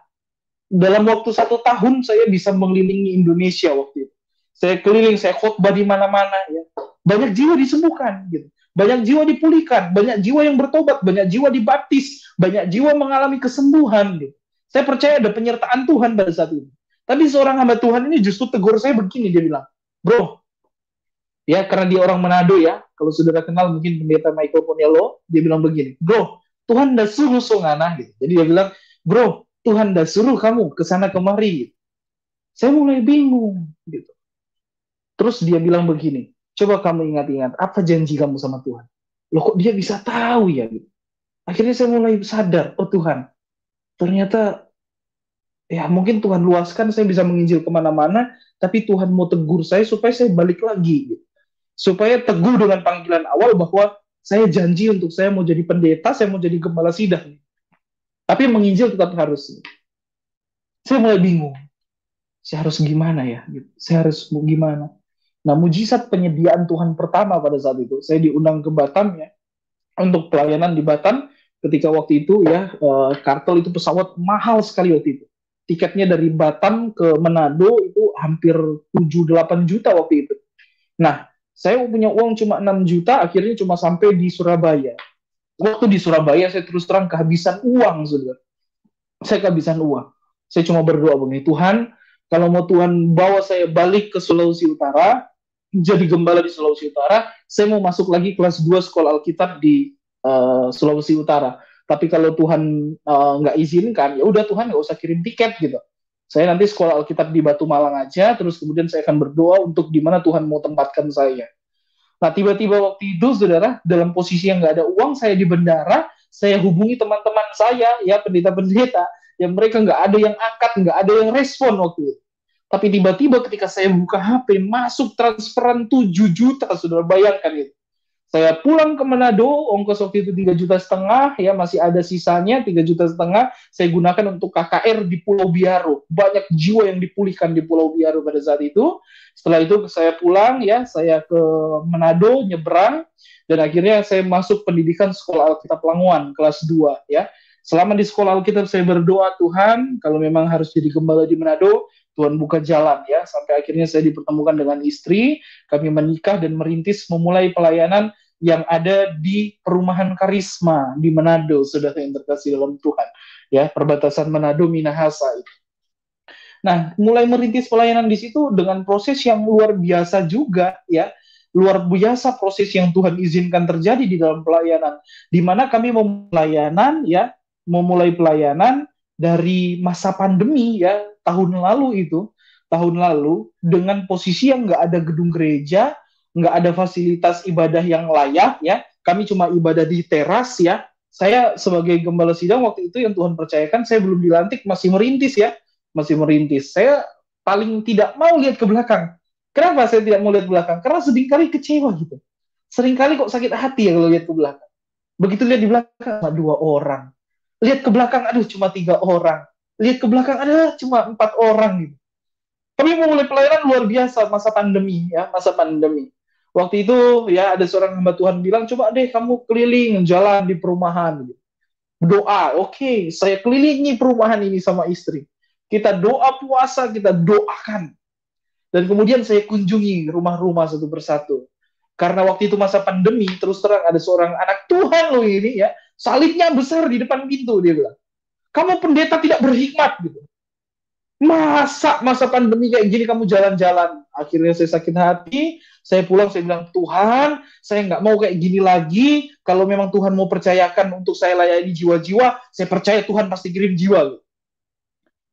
dalam waktu 1 tahun saya bisa mengelilingi Indonesia waktu itu. Saya keliling, saya khotbah di mana-mana ya. Banyak jiwa disembuhkan gitu. Banyak jiwa dipulihkan, banyak jiwa yang bertobat, banyak jiwa dibaptis, banyak jiwa mengalami kesembuhan gitu. Saya percaya ada penyertaan Tuhan pada saat itu. Tapi seorang hamba Tuhan ini justru tegur saya begini, dia bilang, bro, ya karena dia orang Manado ya, kalau saudara kenal mungkin pendeta Michael Poniello, dia bilang begini, bro, Tuhan dah suruh songana gitu. Jadi dia bilang, bro, Tuhan dah suruh kamu ke sana kemari gitu. Saya mulai bingung gitu. Terus dia bilang begini, coba kamu ingat-ingat apa janji kamu sama Tuhan. Loh kok dia bisa tahu ya gitu. Akhirnya saya mulai sadar, oh Tuhan, ternyata ya mungkin Tuhan luaskan saya bisa menginjil kemana-mana, tapi Tuhan mau tegur saya supaya saya balik lagi gitu. Supaya teguh dengan panggilan awal bahwa saya janji untuk saya mau jadi pendeta, saya mau jadi gembala sidang. Tapi menginjil tetap harus. Saya mulai bingung. Saya harus gimana ya? Saya harus gimana? Nah, mujizat penyediaan Tuhan pertama pada saat itu, saya diundang ke Batam ya, untuk pelayanan di Batam. Ketika waktu itu ya, kartel itu pesawat mahal sekali waktu itu. Tiketnya dari Batam ke Manado itu hampir 7-8 juta waktu itu. Nah, saya punya uang cuma 6 juta, akhirnya cuma sampai di Surabaya. Waktu di Surabaya, saya terus terang kehabisan uang, saudara. Saya kehabisan uang. Saya cuma berdoa begini, Tuhan, kalau mau Tuhan bawa saya balik ke Sulawesi Utara, jadi gembala di Sulawesi Utara, saya mau masuk lagi kelas 2 sekolah Alkitab di Sulawesi Utara. Tapi kalau Tuhan nggak izinkan, ya udah Tuhan nggak usah kirim tiket gitu. Saya nanti sekolah Alkitab di Batu Malang aja, terus kemudian saya akan berdoa untuk di mana Tuhan mau tempatkan saya. Nah, tiba-tiba waktu itu, saudara, dalam posisi yang nggak ada uang, saya di bandara, saya hubungi teman-teman saya, ya pendeta-pendeta, yang mereka nggak ada yang angkat, nggak ada yang respon waktu itu. Tapi tiba-tiba ketika saya buka HP, masuk transferan 7 juta, saudara, bayangkan itu. Saya pulang ke Manado, ongkos waktu itu 3,5 juta, ya masih ada sisanya 3,5 juta, saya gunakan untuk KKR di Pulau Biaro. Banyak jiwa yang dipulihkan di Pulau Biaro pada saat itu. Setelah itu saya pulang, ya saya ke Manado, nyebrang, dan akhirnya saya masuk pendidikan Sekolah Alkitab Languan, kelas 2. Ya. Selama di Sekolah Alkitab saya berdoa, Tuhan, kalau memang harus jadi gembala di Manado, Tuhan buka jalan ya, sampai akhirnya saya dipertemukan dengan istri, kami menikah dan merintis memulai pelayanan yang ada di perumahan Karisma di Manado, saudara yang terkasih dalam Tuhan, ya perbatasan Manado Minahasa itu. Nah, mulai merintis pelayanan di situ dengan proses yang luar biasa juga ya, luar biasa proses yang Tuhan izinkan terjadi di dalam pelayanan, di mana kami memulai pelayanan dari masa pandemi ya, tahun lalu itu, tahun lalu dengan posisi yang nggak ada gedung gereja, nggak ada fasilitas ibadah yang layak ya. Kami cuma ibadah di teras ya. Saya sebagai gembala sidang waktu itu yang Tuhan percayakan, saya belum dilantik, masih merintis ya, masih merintis. Saya paling tidak mau lihat ke belakang. Kenapa saya tidak mau lihat ke belakang? Karena seringkali kecewa gitu. Seringkali kok sakit hati ya kalau lihat ke belakang. Begitu lihat di belakang, cuma 2 orang. Lihat ke belakang, aduh cuma 3 orang. Lihat ke belakang, ada cuma 4 orang gitu. Kami memulai pelayanan luar biasa masa pandemi ya, masa pandemi. Waktu itu ya ada seorang hamba Tuhan bilang, coba deh kamu keliling jalan di perumahan. Gitu. Doa, oke, saya kelilingi perumahan ini sama istri. Kita doa puasa, kita doakan. Dan kemudian saya kunjungi rumah-rumah satu persatu. Karena waktu itu masa pandemi, terus terang ada seorang anak Tuhan loh ini ya, salibnya besar di depan pintu, dia bilang. Kamu pendeta tidak berhikmat gitu. Masa pandemi kayak gini kamu jalan-jalan? Akhirnya saya sakit hati, saya pulang, saya bilang, Tuhan, saya nggak mau kayak gini lagi. Kalau memang Tuhan mau percayakan untuk saya layani jiwa-jiwa, saya percaya Tuhan pasti kirim jiwa.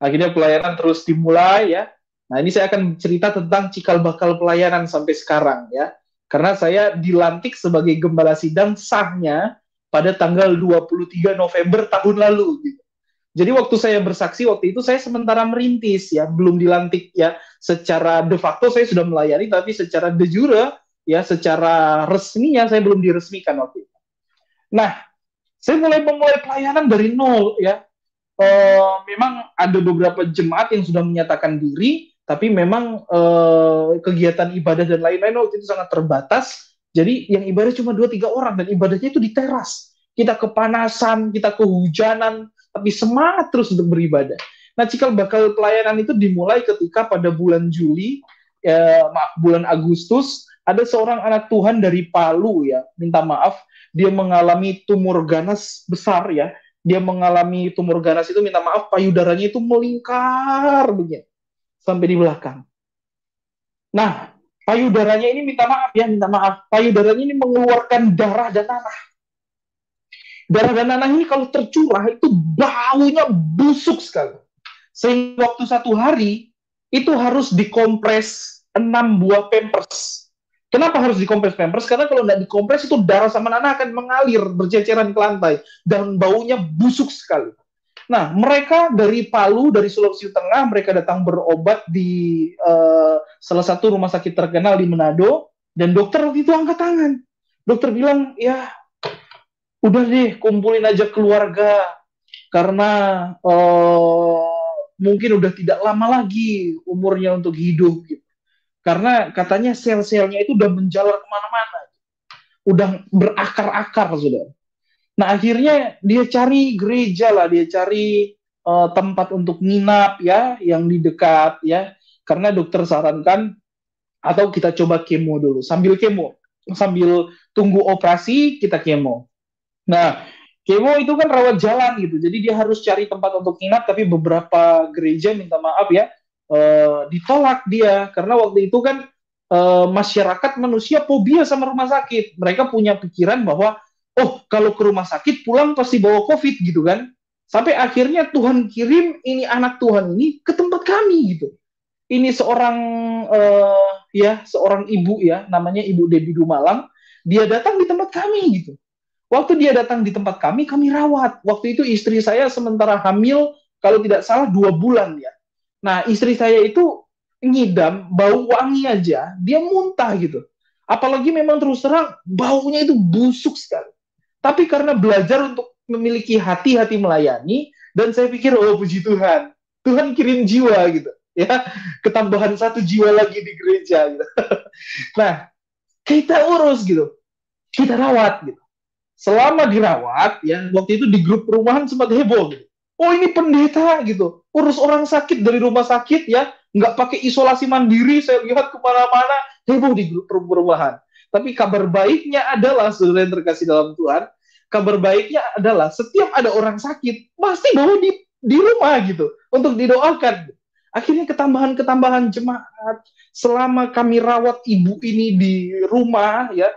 Akhirnya pelayanan terus dimulai ya. Nah ini saya akan cerita tentang cikal bakal pelayanan sampai sekarang ya. Karena saya dilantik sebagai gembala sidang sahnya pada tanggal 23 November tahun lalu gitu. Jadi waktu saya bersaksi waktu itu saya sementara merintis ya, belum dilantik ya. Secara de facto saya sudah melayani, tapi secara de jure ya, secara resminya saya belum diresmikan waktu itu. Nah, saya memulai pelayanan dari nol ya. Memang ada beberapa jemaat yang sudah menyatakan diri, tapi memang kegiatan ibadah dan lain-lain waktu itu sangat terbatas. Jadi yang ibadah cuma 2-3 orang dan ibadahnya itu di teras. Kita kepanasan, kita kehujanan, tapi semangat terus untuk beribadah. Nah, cikal bakal pelayanan itu dimulai ketika pada bulan Juli, bulan Agustus, ada seorang anak Tuhan dari Palu ya, minta maaf, dia mengalami tumor ganas besar ya. Dia mengalami tumor ganas itu, minta maaf, payudaranya itu melingkar begini sampai di belakang. Nah, payudaranya ini minta maaf, payudaranya ini mengeluarkan darah dan nanah. Darah dan nanah ini kalau tercurah itu baunya busuk sekali. Sehingga waktu 1 hari itu harus dikompres 6 buah pampers. Kenapa harus dikompres pampers? Karena kalau nggak dikompres itu darah sama nanah akan mengalir berceceran ke lantai dan baunya busuk sekali. Nah, mereka dari Palu, dari Sulawesi Tengah, mereka datang berobat di salah satu rumah sakit terkenal di Manado, dan dokter waktu itu angkat tangan. Dokter bilang, ya udah deh kumpulin aja keluarga, karena mungkin udah tidak lama lagi umurnya untuk hidup gitu. Karena katanya sel-selnya itu udah menjalar kemana-mana, udah berakar-akar sudah. Nah akhirnya dia cari gereja lah, dia cari tempat untuk nginap ya, yang di dekat ya, karena dokter sarankan atau kita coba kemo dulu, sambil tunggu operasi kita kemo. Nah kemo itu kan rawat jalan gitu, jadi dia harus cari tempat untuk nginap, tapi beberapa gereja minta maaf ya, ditolak dia, karena waktu itu kan masyarakat manusia fobia sama rumah sakit. Mereka punya pikiran bahwa oh kalau ke rumah sakit pulang pasti bawa COVID gitu kan. Sampai akhirnya Tuhan kirim ini anak Tuhan ini ke tempat kami gitu. Ini seorang seorang ibu ya, namanya Ibu Debbie Dumalang. Dia datang di tempat kami gitu. Waktu dia datang di tempat kami rawat. Waktu itu istri saya sementara hamil, kalau tidak salah 2 bulan ya. Nah istri saya itu ngidam, bau wangi aja, dia muntah gitu. Apalagi memang terus terang, baunya itu busuk sekali. Tapi karena belajar untuk memiliki hati-hati melayani, dan saya pikir, oh puji Tuhan, Tuhan kirim jiwa gitu, ya, ketambahan 1 jiwa lagi di gereja gitu. Nah, kita urus gitu, kita rawat gitu. Selama dirawat, ya, waktu itu di grup perumahan sempat heboh gitu. Oh ini pendeta gitu, urus orang sakit dari rumah sakit ya, nggak pakai isolasi mandiri, saya lihat kemana-mana, heboh di grup perumahan. Tapi kabar baiknya adalah, saudara yang terkasih dalam Tuhan, kabar baiknya adalah setiap ada orang sakit, pasti bawa di rumah gitu, untuk didoakan. Akhirnya ketambahan jemaat, selama kami rawat ibu ini di rumah, ya,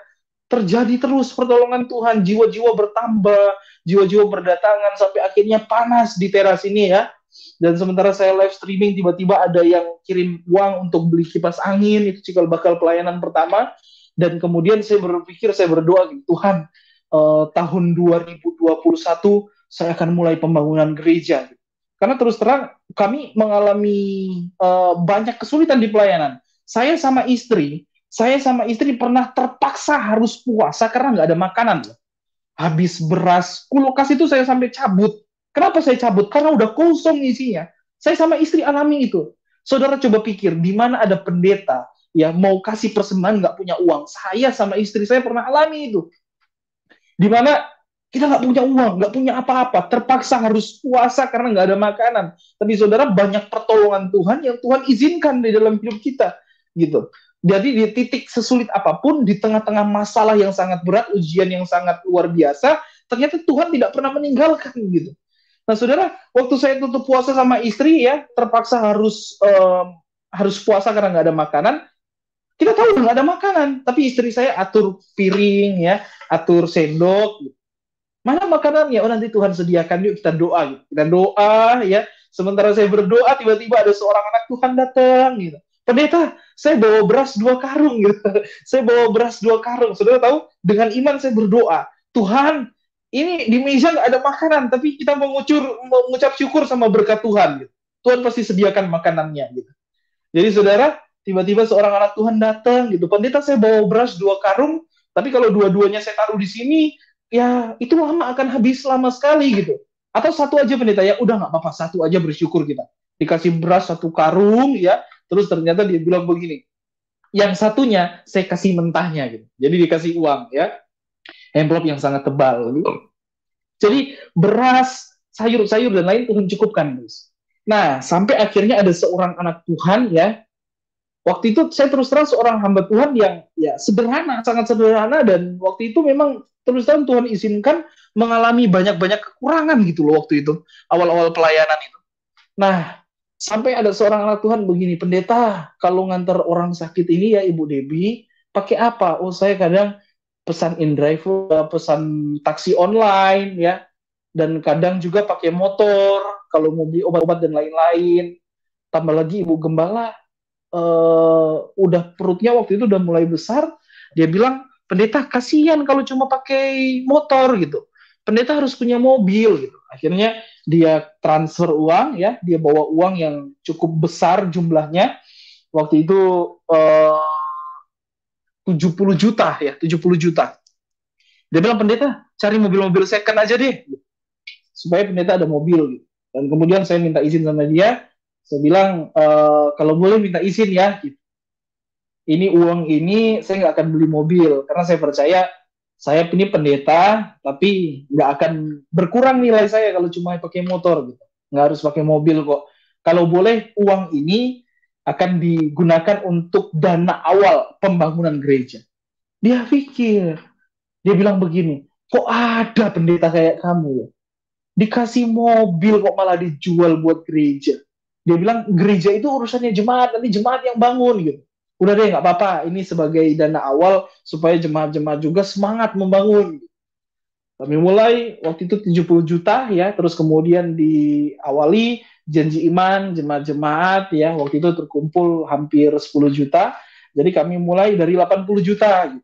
terjadi terus pertolongan Tuhan, jiwa-jiwa bertambah, jiwa-jiwa berdatangan, sampai akhirnya panas di teras ini ya. Dan sementara saya live streaming, tiba-tiba ada yang kirim uang untuk beli kipas angin, itu cikal bakal pelayanan pertama. Dan kemudian saya berpikir, saya berdoa, Tuhan, tahun 2021 saya akan mulai pembangunan gereja. Karena terus terang kami mengalami banyak kesulitan di pelayanan. Saya sama istri pernah terpaksa harus puasa karena nggak ada makanan. Habis beras, kulkas itu saya sampai cabut. Kenapa saya cabut? Karena udah kosong isinya. Saya sama istri alami itu. Saudara coba pikir, di mana ada pendeta ya mau kasih persembahan nggak punya uang. Saya sama istri saya pernah alami itu. Di mana kita nggak punya uang, nggak punya apa-apa, terpaksa harus puasa karena nggak ada makanan. Tapi saudara, banyak pertolongan Tuhan yang Tuhan izinkan di dalam hidup kita, gitu. Jadi di titik sesulit apapun, di tengah-tengah masalah yang sangat berat, ujian yang sangat luar biasa, ternyata Tuhan tidak pernah meninggalkan, gitu. Nah, saudara, waktu saya tutup puasa sama istri ya, terpaksa harus puasa karena nggak ada makanan. Kita tahu nggak ada makanan, tapi istri saya atur piring ya, atur sendok. Mana makanannya? Oh, nanti Tuhan sediakan, yuk kita doa. Gitu. Kita doa ya. Sementara saya berdoa, tiba-tiba ada seorang anak Tuhan datang. Gitu. Pendeta, saya bawa beras 2 karung. Gitu. Saya bawa beras 2 karung. Saudara tahu, dengan iman saya berdoa. Tuhan, ini di meja nggak ada makanan, tapi kita mengucap syukur sama berkat Tuhan. Gitu. Tuhan pasti sediakan makanannya. Gitu. Jadi saudara, tiba-tiba seorang anak Tuhan datang. Gitu. Pendeta, saya bawa beras 2 karung, tapi kalau dua-duanya saya taruh di sini, ya itu lama akan habis lama sekali gitu. Atau satu aja pendeta, ya udah nggak apa-apa, satu aja bersyukur kita. Dikasih beras 1 karung ya, terus ternyata dia bilang begini, yang satunya saya kasih mentahnya gitu. Jadi dikasih uang ya, envelope yang sangat tebal gitu. Jadi beras, sayur-sayur dan lain Tuhan cukupkan guys. Nah sampai akhirnya ada seorang anak Tuhan ya. Waktu itu saya terus terang seorang hamba Tuhan yang ya sederhana, sangat sederhana, dan waktu itu memang terus terang Tuhan izinkan mengalami banyak-banyak kekurangan gitu loh waktu itu, awal-awal pelayanan itu. Nah, sampai ada seorang anak Tuhan begini, pendeta, kalau ngantar orang sakit ini ya Ibu Debbie, pakai apa? Oh, saya kadang pesan InDrive, pesan taksi online ya, dan kadang juga pakai motor kalau mau beli obat-obat dan lain-lain. Tambah lagi Ibu Gembala, udah perutnya waktu itu udah mulai besar, dia bilang, pendeta kasihan kalau cuma pakai motor gitu, pendeta harus punya mobil gitu. Akhirnya dia transfer uang ya, dia bawa uang yang cukup besar jumlahnya, waktu itu 70 juta ya, 70 juta. Dia bilang, pendeta cari mobil-mobil second aja deh, supaya pendeta ada mobil gitu. Dan kemudian saya minta izin sama dia, saya bilang, kalau boleh minta izin ya, gitu. Ini uang ini saya nggak akan beli mobil, karena saya percaya saya ini pendeta, tapi nggak akan berkurang nilai saya kalau cuma pakai motor, gitu. Nggak harus pakai mobil kok. Kalau boleh uang ini akan digunakan untuk dana awal pembangunan gereja. Dia pikir, dia bilang begini, kok ada pendeta kayak kamu ya? Dikasih mobil kok malah dijual buat gereja. Dia bilang gereja itu urusannya jemaat, nanti jemaat yang bangun gitu. Udah deh nggak apa-apa, ini sebagai dana awal supaya jemaat-jemaat juga semangat membangun. Kami mulai waktu itu 70 juta ya, terus kemudian diawali janji iman jemaat-jemaat ya, waktu itu terkumpul hampir 10 juta. Jadi kami mulai dari 80 juta gitu.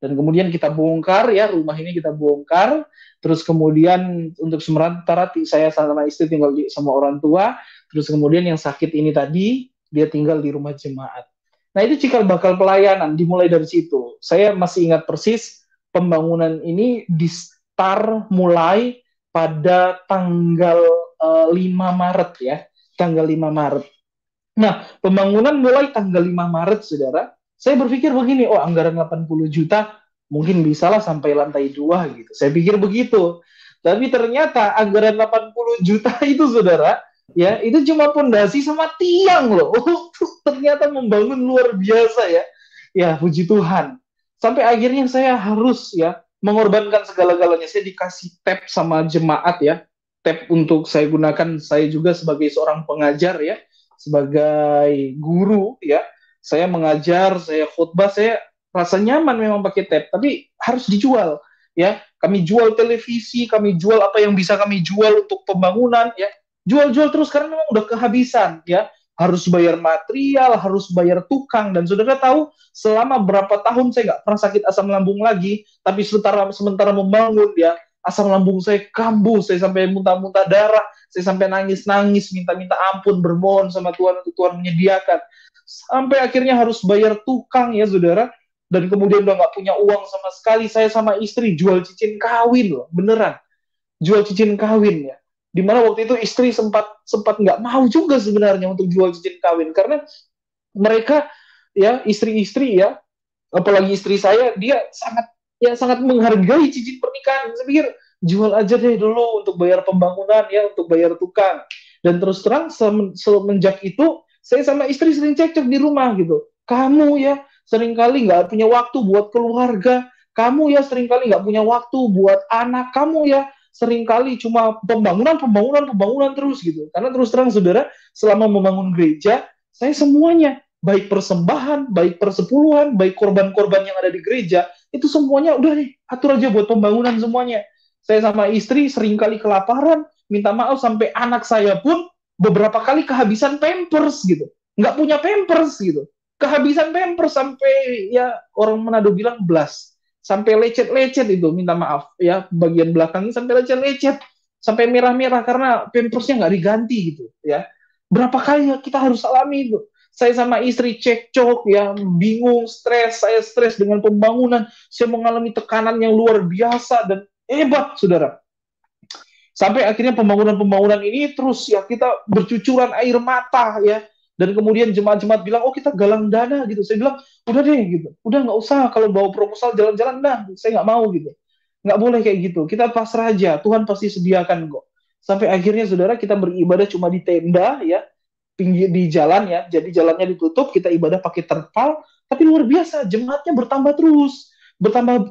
Dan kemudian kita bongkar ya, rumah ini kita bongkar, terus kemudian untuk sementara saya sama istri tinggal sama orang tua, terus kemudian yang sakit ini tadi dia tinggal di rumah jemaat. Nah itu cikal bakal pelayanan dimulai dari situ. Saya masih ingat persis pembangunan ini di start mulai pada tanggal 5 Maret ya, tanggal 5 Maret. Nah, pembangunan mulai tanggal 5 Maret, saudara. Saya berpikir begini, oh anggaran 80 juta mungkin bisalah sampai lantai 2 gitu. Saya pikir begitu. Tapi ternyata anggaran 80 juta itu, saudara, ya itu cuma pondasi sama tiang loh. Ternyata membangun luar biasa ya. Ya, puji Tuhan. Sampai akhirnya saya harus ya mengorbankan segala-galanya. Saya dikasih tab sama jemaat ya. Tab untuk saya gunakan, saya juga sebagai seorang pengajar ya, sebagai guru ya. Saya mengajar, saya khutbah, saya rasa nyaman memang pakai tab, tapi harus dijual ya. Kami jual televisi, kami jual apa yang bisa kami jual untuk pembangunan ya. jual-jual terus karena memang udah kehabisan ya, harus bayar material, harus bayar tukang, dan saudara tahu selama berapa tahun saya nggak pernah sakit asam lambung lagi, tapi sementara membangun ya, asam lambung saya kambuh, saya sampai muntah-muntah darah, saya sampai nangis-nangis, minta-minta ampun, bermohon sama Tuhan untuk Tuhan menyediakan, sampai akhirnya harus bayar tukang ya saudara, dan kemudian udah nggak punya uang sama sekali, saya sama istri jual cincin kawin loh, beneran, jual cincin kawin ya. Dimana waktu itu istri sempat nggak mau juga sebenarnya untuk jual cincin kawin karena mereka ya istri-istri ya, apalagi istri saya, dia sangat menghargai cincin pernikahan. Saya pikir jual aja deh dulu untuk bayar pembangunan ya, untuk bayar tukang. Dan terus terang semenjak itu saya sama istri sering cekcok di rumah gitu. Kamu ya seringkali nggak punya waktu buat keluarga. Kamu ya seringkali nggak punya waktu buat anak. Kamu ya seringkali cuma pembangunan terus gitu. Karena terus terang saudara, selama membangun gereja, saya semuanya, baik persembahan, baik persepuluhan, baik korban-korban yang ada di gereja, itu semuanya udah nih, atur aja buat pembangunan semuanya. Saya sama istri seringkali kelaparan, minta maaf sampai anak saya pun beberapa kali kehabisan pampers gitu. Nggak punya pampers gitu. Kehabisan pampers sampai ya orang Manado bilang blas. Sampai lecet-lecet itu, minta maaf ya, bagian belakangnya sampai lecet-lecet, sampai merah-merah karena pampersnya nggak diganti gitu ya. Berapa kali kita harus alami itu. Saya sama istri cekcok ya, bingung, stres, saya stres dengan pembangunan, saya mengalami tekanan yang luar biasa dan hebat, saudara. Sampai akhirnya pembangunan-pembangunan ini terus ya kita bercucuran air mata ya, dan kemudian jemaat-jemaat bilang, oh kita galang dana gitu. Saya bilang, udah deh gitu, udah nggak usah, kalau bawa proposal jalan-jalan dah, saya nggak mau gitu. Nggak boleh kayak gitu, kita pasrah aja, Tuhan pasti sediakan kok. Sampai akhirnya saudara kita beribadah cuma di tenda ya, pinggir di jalan ya, jadi jalannya ditutup, kita ibadah pakai terpal, tapi luar biasa, jemaatnya bertambah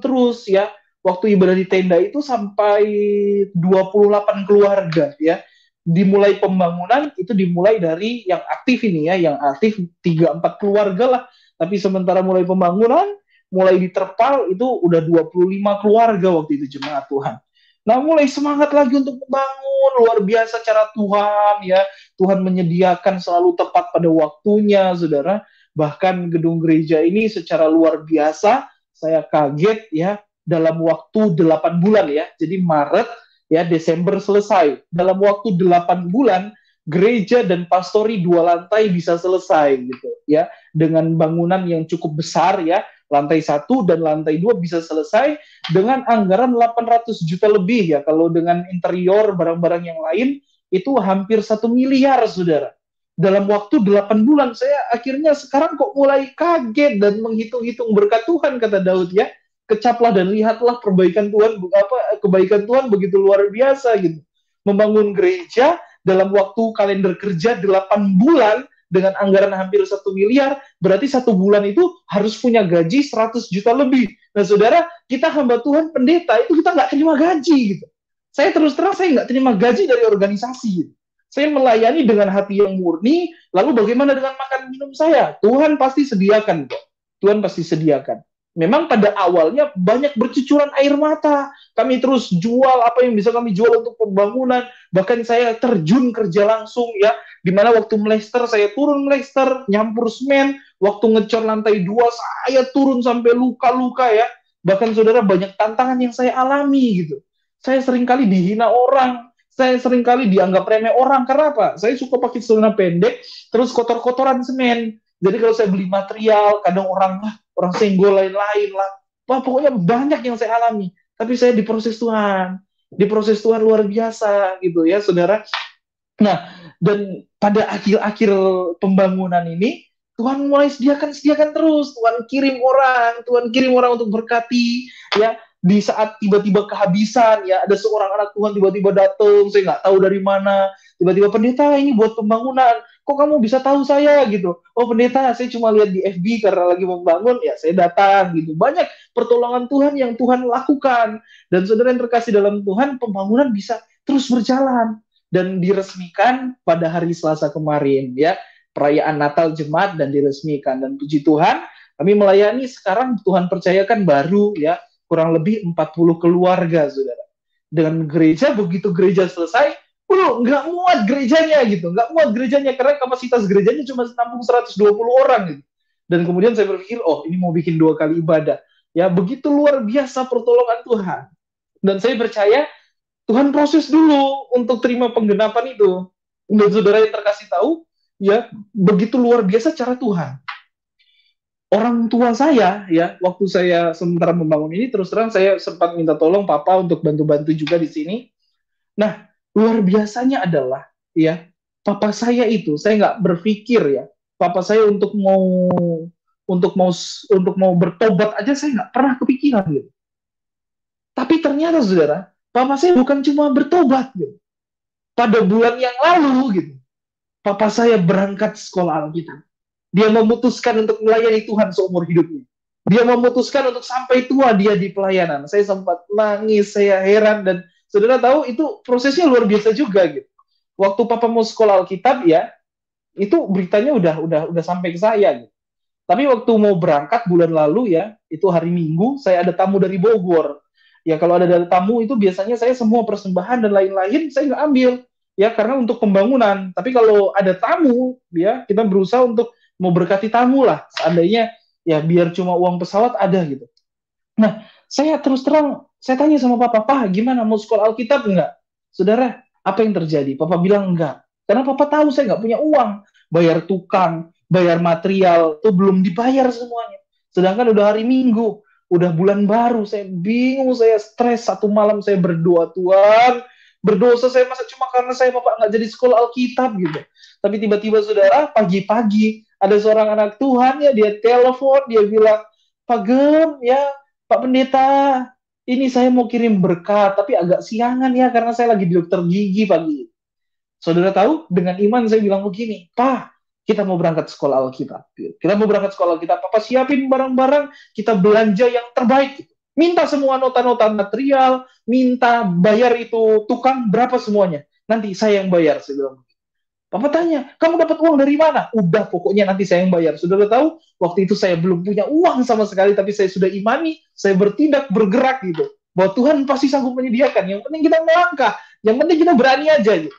terus ya. Waktu ibadah di tenda itu sampai 28 keluarga ya. Dimulai pembangunan itu dimulai dari yang aktif ini ya, yang aktif 3-4 keluarga lah. Tapi sementara mulai pembangunan, mulai diterpal itu udah 25 keluarga waktu itu jemaat Tuhan. Nah, mulai semangat lagi untuk membangun, luar biasa cara Tuhan ya. Tuhan menyediakan selalu tepat pada waktunya, saudara. Bahkan gedung gereja ini secara luar biasa, saya kaget ya, dalam waktu 8 bulan ya. Jadi Maret ya, Desember selesai. Dalam waktu 8 bulan, gereja dan pastori 2 lantai bisa selesai gitu ya. Dengan bangunan yang cukup besar ya, lantai 1 dan lantai 2 bisa selesai dengan anggaran 800 juta lebih ya. Kalau dengan interior, barang-barang yang lain, itu hampir 1 miliar, saudara. Dalam waktu 8 bulan, saya akhirnya sekarang kok mulai kaget dan menghitung-hitung berkat Tuhan, kata Daud ya. Kecaplah dan lihatlah kebaikan Tuhan begitu luar biasa gitu. Membangun gereja dalam waktu kalender kerja 8 bulan, dengan anggaran hampir 1 miliar, berarti 1 bulan itu harus punya gaji 100 juta lebih. Nah saudara, kita hamba Tuhan pendeta itu kita nggak terima gaji gitu. Saya terus terang saya nggak terima gaji dari organisasi gitu. Saya melayani dengan hati yang murni, lalu bagaimana dengan makan minum saya? Tuhan pasti sediakan kok. Tuhan pasti sediakan. Memang pada awalnya banyak bercucuran air mata. Kami terus jual apa yang bisa kami jual untuk pembangunan. Bahkan saya terjun kerja langsung ya. Dimana waktu melester, saya turun melester, nyampur semen. Waktu ngecor lantai 2, saya turun sampai luka-luka ya. Bahkan saudara, banyak tantangan yang saya alami gitu. Saya seringkali dihina orang. Saya seringkali dianggap remeh orang. Karena apa? Saya suka pakai celana pendek, terus kotor-kotoran semen. Jadi kalau saya beli material, kadang orang senggol lain-lain lah. Wah, pokoknya banyak yang saya alami. Tapi saya diproses Tuhan. Diproses Tuhan luar biasa gitu ya, saudara. Nah, dan pada akhir-akhir pembangunan ini, Tuhan mulai sediakan terus. Tuhan kirim orang untuk berkati, ya. Di saat tiba-tiba kehabisan, ya, ada seorang anak Tuhan tiba-tiba datang, saya nggak tahu dari mana. Tiba-tiba, pendeta, ini buat pembangunan. Kok kamu bisa tahu saya gitu? Oh pendeta, saya cuma lihat di FB karena lagi membangun, ya saya datang gitu. Banyak pertolongan Tuhan yang Tuhan lakukan. Dan saudara yang terkasih dalam Tuhan, pembangunan bisa terus berjalan. Dan diresmikan pada hari Selasa kemarin ya, perayaan Natal jemaat, dan diresmikan. Dan puji Tuhan, kami melayani sekarang Tuhan percayakan baru ya, kurang lebih 40 keluarga, saudara. Dengan gereja, begitu gereja selesai, nggak muat gerejanya gitu, nggak muat gerejanya karena kapasitas gerejanya cuma tampung 120 orang gitu. Dan kemudian saya berpikir, oh ini mau bikin 2 kali ibadah. Ya begitu luar biasa pertolongan Tuhan. Dan saya percaya Tuhan proses dulu untuk terima penggenapan itu. Dan saudara yang terkasih tahu, ya begitu luar biasa cara Tuhan. Orang tua saya, ya waktu saya sementara membangun ini, terus terang saya sempat minta tolong papa untuk bantu-bantu juga di sini. Nah, luar biasanya adalah ya, papa saya itu saya nggak berpikir ya, papa saya untuk mau bertobat aja saya nggak pernah kepikiran gitu. Tapi ternyata saudara, papa saya bukan cuma bertobat gitu. Pada bulan yang lalu gitu, papa saya berangkat sekolah Alkitab. Dia memutuskan untuk melayani Tuhan seumur hidupnya. Dia memutuskan untuk sampai tua dia di pelayanan. Saya sempat nangis, saya heran, dan saudara tahu itu prosesnya luar biasa juga gitu. Waktu papa mau sekolah Alkitab ya, itu beritanya udah sampai ke saya gitu. Tapi waktu mau berangkat bulan lalu ya, itu hari Minggu, saya ada tamu dari Bogor. Ya kalau ada tamu itu biasanya saya semua persembahan dan lain-lain saya nggak ambil. Ya karena untuk pembangunan. Tapi kalau ada tamu, ya kita berusaha untuk mau berkati tamu lah. Seandainya ya biar cuma uang pesawat ada gitu. Nah, saya terus terang, saya tanya sama papa, Pak, gimana mau sekolah Alkitab enggak? Saudara, apa yang terjadi? Papa bilang enggak. Karena papa tahu saya nggak punya uang. Bayar tukang, bayar material, itu belum dibayar semuanya. Sedangkan udah hari Minggu, udah bulan baru, saya bingung, saya stres. Satu malam saya berdoa, Tuhan, berdosa saya masa cuma karena saya bapak nggak jadi sekolah Alkitab gitu. Tapi tiba-tiba saudara, pagi-pagi, ada seorang anak Tuhan ya, dia telepon, dia bilang, Pak Gem, ya, Pak Pendeta, ini saya mau kirim berkat, tapi agak siangan ya, karena saya lagi di dokter gigi pagi. Saudara tahu, dengan iman saya bilang begini, Pak, kita mau berangkat sekolah Alkitab. Kita mau berangkat sekolah Alkitab, Papa siapin barang-barang, kita belanja yang terbaik. Minta semua nota-nota material, minta bayar itu tukang, berapa semuanya. Nanti saya yang bayar, saya bilang. Papa tanya, kamu dapat uang dari mana? Udah, pokoknya nanti saya yang bayar. Saudara tahu, waktu itu saya belum punya uang sama sekali, tapi saya sudah imani, saya bertindak, bergerak gitu. Bahwa Tuhan pasti sanggup menyediakan. Yang penting kita melangkah, yang penting kita berani aja gitu.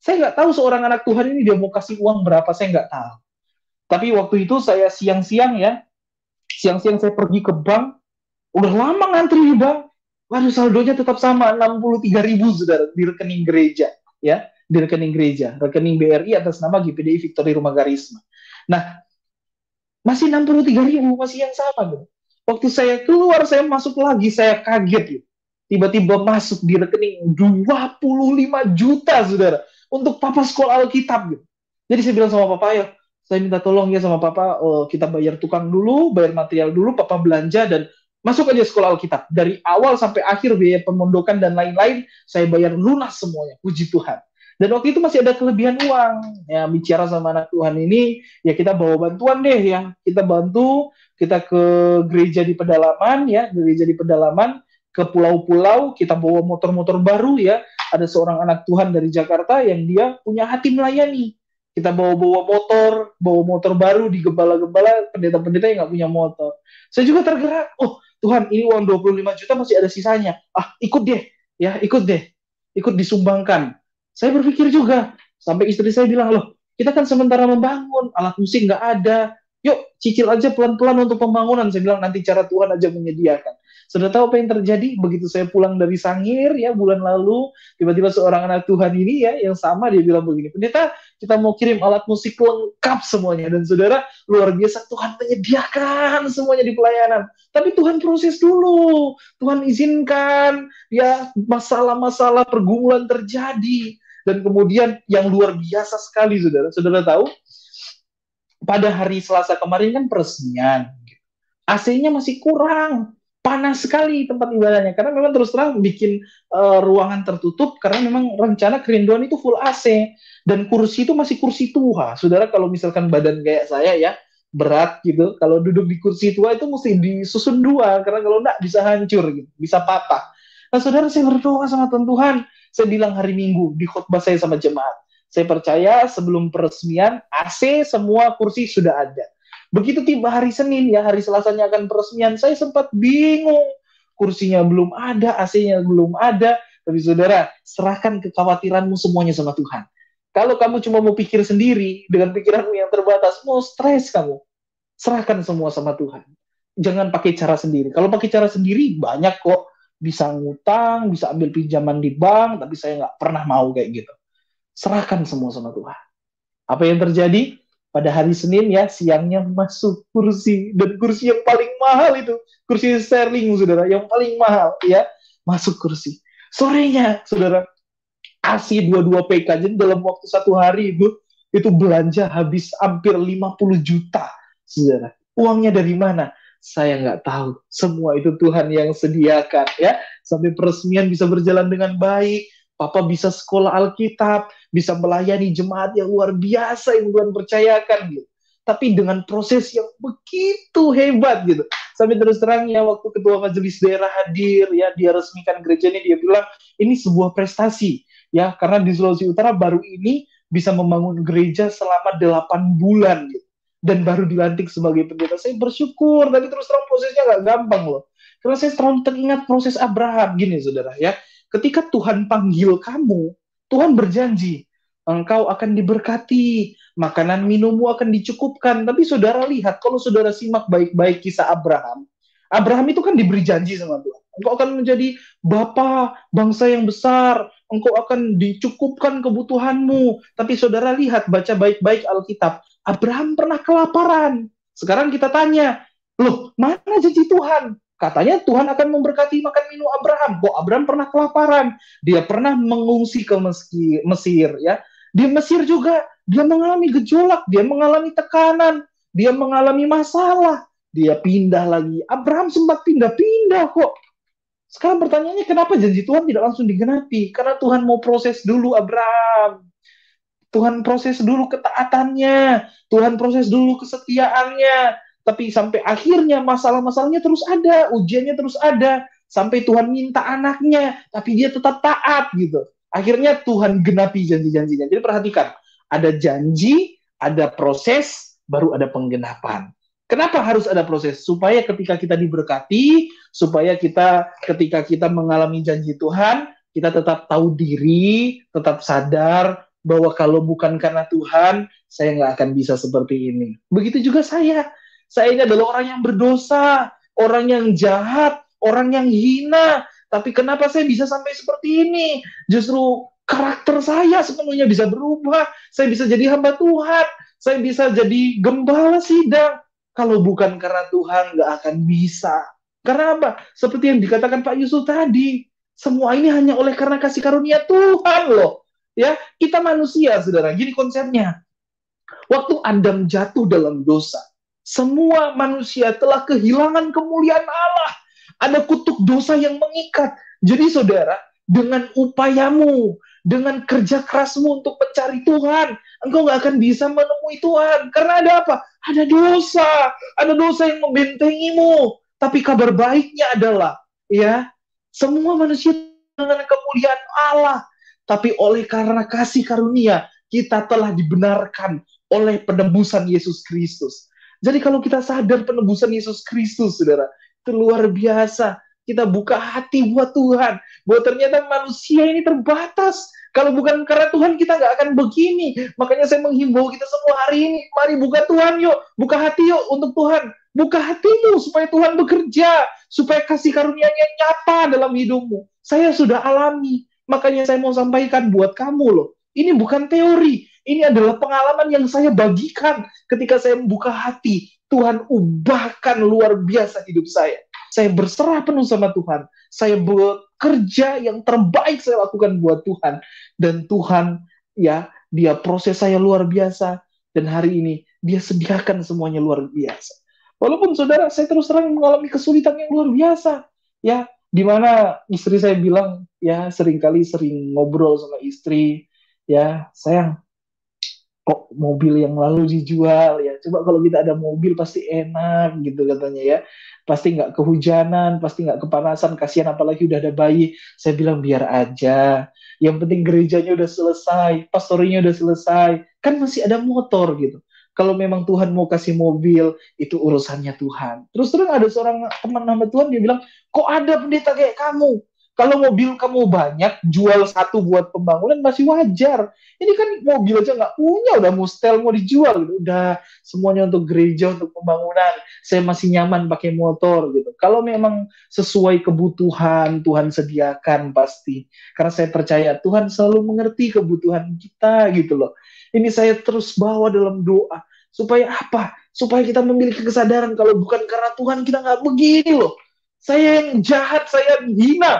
Saya nggak tahu seorang anak Tuhan ini dia mau kasih uang berapa, saya nggak tahu. Tapi waktu itu saya siang-siang ya, siang-siang saya pergi ke bank, udah lama ngantri di bank, waduh saldonya tetap sama, 63.000 saudara, di rekening gereja. Ya, di rekening gereja, rekening BRI atas nama GPDI Victory Rumah Garisma. Nah, masih 63.000, masih yang sama gitu. Waktu saya keluar, saya masuk lagi, saya kaget gitu. Tiba-tiba masuk di rekening 25 juta, saudara, untuk papa sekolah Alkitab gitu. Jadi saya bilang sama papa, ya, saya minta tolong ya sama papa, kita bayar tukang dulu, bayar material dulu, papa belanja, dan masuk aja sekolah Alkitab. Dari awal sampai akhir biaya pemondokan dan lain-lain, saya bayar lunas semuanya, puji Tuhan. Dan waktu itu masih ada kelebihan uang. Ya, bicara sama anak Tuhan ini, ya kita bawa bantuan deh ya. Kita bantu, kita ke gereja di pedalaman ya, gereja di pedalaman, ke pulau-pulau, kita bawa motor-motor baru ya. Ada seorang anak Tuhan dari Jakarta yang dia punya hati melayani. Kita bawa motor baru di gembala-gembala, pendeta-pendeta yang nggak punya motor. Saya juga tergerak, oh Tuhan ini uang 25 juta masih ada sisanya. Ah, ikut deh, ya ikut deh. Ikut disumbangkan. Saya berpikir juga, sampai istri saya bilang, loh, kita kan sementara membangun, alat musik nggak ada, yuk cicil aja pelan-pelan untuk pembangunan. Saya bilang, nanti cara Tuhan aja menyediakan. Sudah tahu apa yang terjadi? Begitu saya pulang dari Sangir, ya bulan lalu, tiba-tiba seorang anak Tuhan ini, ya yang sama, dia bilang begini, pendeta, kita mau kirim alat musik lengkap semuanya. Dan saudara, luar biasa, Tuhan menyediakan semuanya di pelayanan. Tapi Tuhan proses dulu, Tuhan izinkan, ya masalah-masalah pergumulan terjadi. Dan kemudian yang luar biasa sekali, saudara. Saudara tahu, pada hari Selasa kemarin kan peresmian. AC-nya masih kurang. Panas sekali tempat ibadahnya. Karena memang terus terang bikin ruangan tertutup. Karena memang rencana kerinduan itu full AC. Dan kursi itu masih kursi tua. Saudara, kalau misalkan badan kayak saya ya, berat gitu. Kalau duduk di kursi tua itu mesti disusun dua. Karena kalau enggak bisa hancur gitu. Bisa patah. Nah, saudara, saya berdoa sama Tuhan. Saya bilang hari Minggu di khotbah saya sama jemaat. Saya percaya sebelum peresmian AC semua kursi sudah ada. Begitu tiba hari Senin ya, hari Selasanya akan peresmian, saya sempat bingung. Kursinya belum ada, AC-nya belum ada. Tapi saudara, serahkan kekhawatiranmu semuanya sama Tuhan. Kalau kamu cuma mau pikir sendiri, dengan pikiranmu yang terbatas, mau stres kamu, serahkan semua sama Tuhan. Jangan pakai cara sendiri. Kalau pakai cara sendiri, banyak kok. Bisa ngutang, bisa ambil pinjaman di bank, tapi saya nggak pernah mau kayak gitu. Serahkan semua sama Tuhan. Apa yang terjadi? Pada hari Senin ya, siangnya masuk kursi. Dan kursi yang paling mahal itu. Kursi sterling, saudara. Yang paling mahal, ya. Masuk kursi. Sorenya, saudara, AC 22 PK. Jadi dalam waktu 1 hari itu belanja habis hampir 50 juta, saudara. Uangnya dari mana? Saya nggak tahu. Semua itu Tuhan yang sediakan, ya. Sampai peresmian bisa berjalan dengan baik. Papa bisa sekolah Alkitab, bisa melayani jemaat yang luar biasa yang Tuhan percayakan, gitu. Tapi dengan proses yang begitu hebat, gitu. Sampai terus terangnya waktu ketua majelis daerah hadir, ya, dia resmikan gereja ini, dia bilang ini sebuah prestasi, ya, karena di Sulawesi Utara baru ini bisa membangun gereja selama 8 bulan, gitu. Dan baru dilantik sebagai pendeta. Saya bersyukur, tapi terus terang prosesnya nggak gampang loh. Karena saya selalu teringat proses Abraham. Gini saudara ya, ketika Tuhan panggil kamu, Tuhan berjanji, engkau akan diberkati, makanan minummu akan dicukupkan. Tapi saudara lihat, kalau saudara simak baik-baik kisah Abraham, Abraham itu kan diberi janji sama Tuhan. Engkau akan menjadi bapa bangsa yang besar, engkau akan dicukupkan kebutuhanmu. Tapi saudara lihat, baca baik-baik Alkitab, Abraham pernah kelaparan. Sekarang kita tanya, loh, mana janji Tuhan? Katanya Tuhan akan memberkati makan minum Abraham. Kok Abraham pernah kelaparan? Dia pernah mengungsi ke Mesir, ya. Di Mesir juga dia mengalami gejolak, dia mengalami tekanan, dia mengalami masalah, dia pindah lagi. Abraham sempat pindah-pindah kok. Sekarang pertanyaannya, kenapa janji Tuhan tidak langsung digenapi? Karena Tuhan mau proses dulu Abraham. Tuhan proses dulu ketaatannya, Tuhan proses dulu kesetiaannya, tapi sampai akhirnya masalah-masalahnya terus ada, ujiannya terus ada, sampai Tuhan minta anaknya, tapi dia tetap taat gitu. Akhirnya Tuhan genapi janji-janjinya. Jadi perhatikan, ada janji, ada proses, baru ada penggenapan. Kenapa harus ada proses? Supaya ketika kita diberkati, supaya kita ketika kita mengalami janji Tuhan, kita tetap tahu diri, tetap sadar, bahwa kalau bukan karena Tuhan, saya nggak akan bisa seperti ini. Begitu juga saya. Saya ini adalah orang yang berdosa, orang yang jahat, orang yang hina. Tapi kenapa saya bisa sampai seperti ini? Justru karakter saya sepenuhnya bisa berubah. Saya bisa jadi hamba Tuhan. Saya bisa jadi gembala sidang. Kalau bukan karena Tuhan, nggak akan bisa. Karena apa? Seperti yang dikatakan Pak Yusuf tadi, semua ini hanya oleh karena kasih karunia Tuhan loh. Ya, kita manusia, saudara. Gini konsepnya. Waktu Adam jatuh dalam dosa, semua manusia telah kehilangan kemuliaan Allah. Ada kutuk dosa yang mengikat. Jadi, saudara, dengan upayamu, dengan kerja kerasmu untuk mencari Tuhan, engkau nggak akan bisa menemui Tuhan. Karena ada apa? Ada dosa. Ada dosa yang membentengimu. Tapi kabar baiknya adalah, ya, semua manusia dengan kemuliaan Allah. Tapi oleh karena kasih karunia, kita telah dibenarkan oleh penebusan Yesus Kristus. Jadi kalau kita sadar penebusan Yesus Kristus, saudara, itu luar biasa. Kita buka hati buat Tuhan. Bahwa ternyata manusia ini terbatas. Kalau bukan karena Tuhan, kita nggak akan begini. Makanya saya menghimbau kita semua hari ini, mari buka Tuhan yuk. Buka hati yuk untuk Tuhan. Buka hatimu supaya Tuhan bekerja. Supaya kasih karunia-Nya nyata dalam hidupmu. Saya sudah alami. Makanya saya mau sampaikan buat kamu loh. Ini bukan teori. Ini adalah pengalaman yang saya bagikan ketika saya membuka hati. Tuhan ubahkan luar biasa hidup saya. Saya berserah penuh sama Tuhan. Saya bekerja yang terbaik saya lakukan buat Tuhan. Dan Tuhan, ya, dia proses saya luar biasa. Dan hari ini, dia sediakan semuanya luar biasa. Walaupun saudara, saya terus terang mengalami kesulitan yang luar biasa. Ya, di mana istri saya bilang, ya seringkali sering ngobrol sama istri, ya sayang, kok mobil yang lalu dijual ya, coba kalau kita ada mobil pasti enak gitu katanya ya, pasti nggak kehujanan, pasti nggak kepanasan, kasihan apalagi udah ada bayi. Saya bilang biar aja, yang penting gerejanya udah selesai, pastorinya udah selesai, kan masih ada motor gitu. Kalau memang Tuhan mau kasih mobil, itu urusannya Tuhan. Terus terang ada seorang teman nama Tuhan, dia bilang, kok ada pendeta kayak kamu? Kalau mobil kamu banyak, jual satu buat pembangunan masih wajar. Ini kan mobil aja nggak punya, udah mustel mau dijual gitu. Udah semuanya untuk gereja, untuk pembangunan. Saya masih nyaman pakai motor gitu. Kalau memang sesuai kebutuhan, Tuhan sediakan pasti. Karena saya percaya Tuhan selalu mengerti kebutuhan kita gitu loh. Ini saya terus bawa dalam doa. Supaya apa? Supaya kita memiliki kesadaran kalau bukan karena Tuhan kita nggak begini loh. Saya yang jahat, saya yang hina,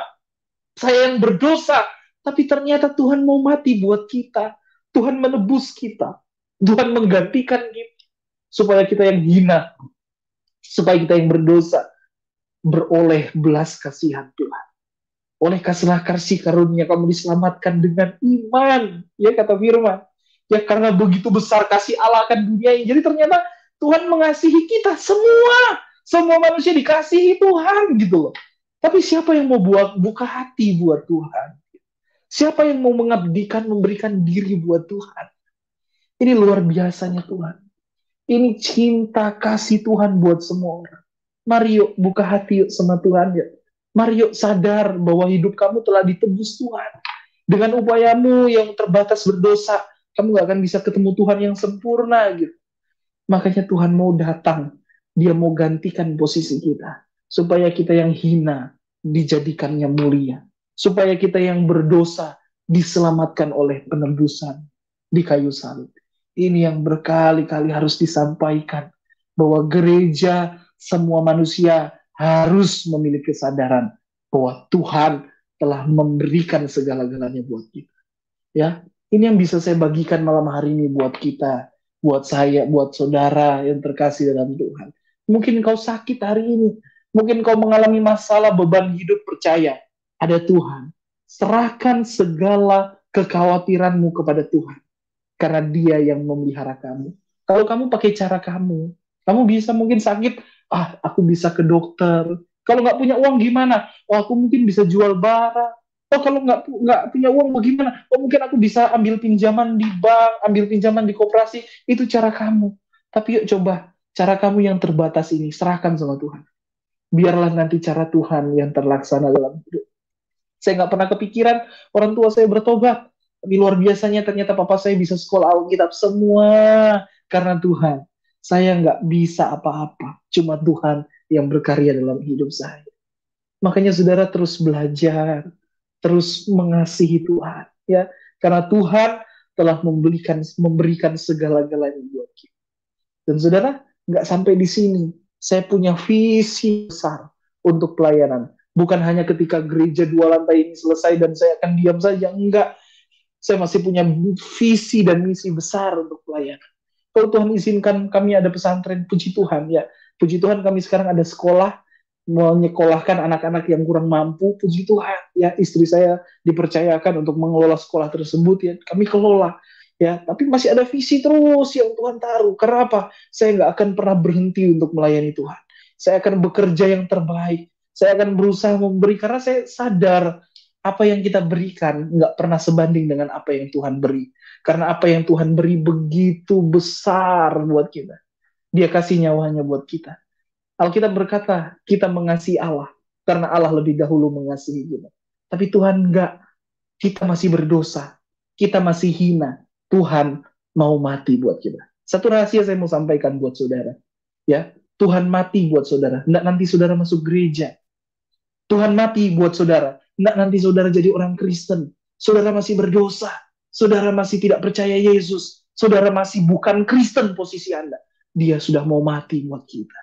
saya yang berdosa, tapi ternyata Tuhan mau mati buat kita. Tuhan menebus kita. Tuhan menggantikan kita. Supaya kita yang hina, supaya kita yang berdosa, beroleh belas kasihan Tuhan. Oleh kasih karunia kamu diselamatkan dengan iman. Ya kata firman. Ya karena begitu besar kasih Allah akan dunia ini. Jadi ternyata Tuhan mengasihi kita semua. Semua manusia dikasihi Tuhan gitu loh. Tapi siapa yang mau buka hati buat Tuhan? Siapa yang mau mengabdikan, memberikan diri buat Tuhan? Ini luar biasanya Tuhan. Ini cinta kasih Tuhan buat semua orang. Mari yuk buka hati yuk sama Tuhan ya. Mari yuk sadar bahwa hidup kamu telah ditebus Tuhan. Dengan upayamu yang terbatas berdosa, kamu gak akan bisa ketemu Tuhan yang sempurna gitu. Makanya Tuhan mau datang. Dia mau gantikan posisi kita. Supaya kita yang hina dijadikannya mulia. Supaya kita yang berdosa diselamatkan oleh penebusan di kayu salib. Ini yang berkali-kali harus disampaikan. Bahwa gereja, semua manusia harus memiliki kesadaran bahwa Tuhan telah memberikan segala-galanya buat kita. Ya, ini yang bisa saya bagikan malam hari ini buat kita, buat saya, buat saudara yang terkasih dalam Tuhan. Mungkin kau sakit hari ini, mungkin kau mengalami masalah beban hidup, percaya ada Tuhan. Serahkan segala kekhawatiranmu kepada Tuhan, karena Dia yang memelihara kamu. Kalau kamu pakai cara kamu bisa mungkin sakit, aku bisa ke dokter. Kalau nggak punya uang gimana? Aku mungkin bisa jual barang. Kalau nggak punya uang bagaimana? Mungkin aku bisa ambil pinjaman di bank, ambil pinjaman di koperasi. Itu cara kamu. Tapi yuk coba, cara kamu yang terbatas ini, serahkan sama Tuhan. Biarlah nanti cara Tuhan yang terlaksana dalam hidup. Saya nggak pernah kepikiran orang tua saya bertobat. Tapi luar biasanya ternyata papa saya bisa sekolah Alkitab semua karena Tuhan. Saya nggak bisa apa-apa. Cuma Tuhan yang berkarya dalam hidup saya. Makanya saudara terus belajar, terus mengasihi Tuhan, ya, karena Tuhan telah memberikan segala-galanya buat kita. Dan saudara, nggak sampai di sini. Saya punya visi besar untuk pelayanan. Bukan hanya ketika gereja 2 lantai ini selesai dan saya akan diam saja, enggak. Saya masih punya visi dan misi besar untuk pelayanan. Kalau Tuhan izinkan kami ada pesantren, puji Tuhan ya. Puji Tuhan kami sekarang ada sekolah menyekolahkan anak-anak yang kurang mampu, puji Tuhan ya, istri saya dipercayakan untuk mengelola sekolah tersebut ya, kami kelola ya, tapi masih ada visi terus yang Tuhan taruh. Karena apa? Saya nggak akan pernah berhenti untuk melayani Tuhan. Saya akan bekerja yang terbaik. Saya akan berusaha memberi karena saya sadar apa yang kita berikan nggak pernah sebanding dengan apa yang Tuhan beri. Karena apa yang Tuhan beri begitu besar buat kita. Dia kasih nyawanya buat kita. Alkitab berkata, kita mengasihi Allah, karena Allah lebih dahulu mengasihi kita. Tapi Tuhan enggak, kita masih berdosa, kita masih hina, Tuhan mau mati buat kita. Satu rahasia saya mau sampaikan buat saudara. Ya, Tuhan mati buat saudara, enggak nanti saudara masuk gereja. Tuhan mati buat saudara, enggak nanti saudara jadi orang Kristen. Saudara masih berdosa, saudara masih tidak percaya Yesus, saudara masih bukan Kristen posisi Anda. Dia sudah mau mati buat kita.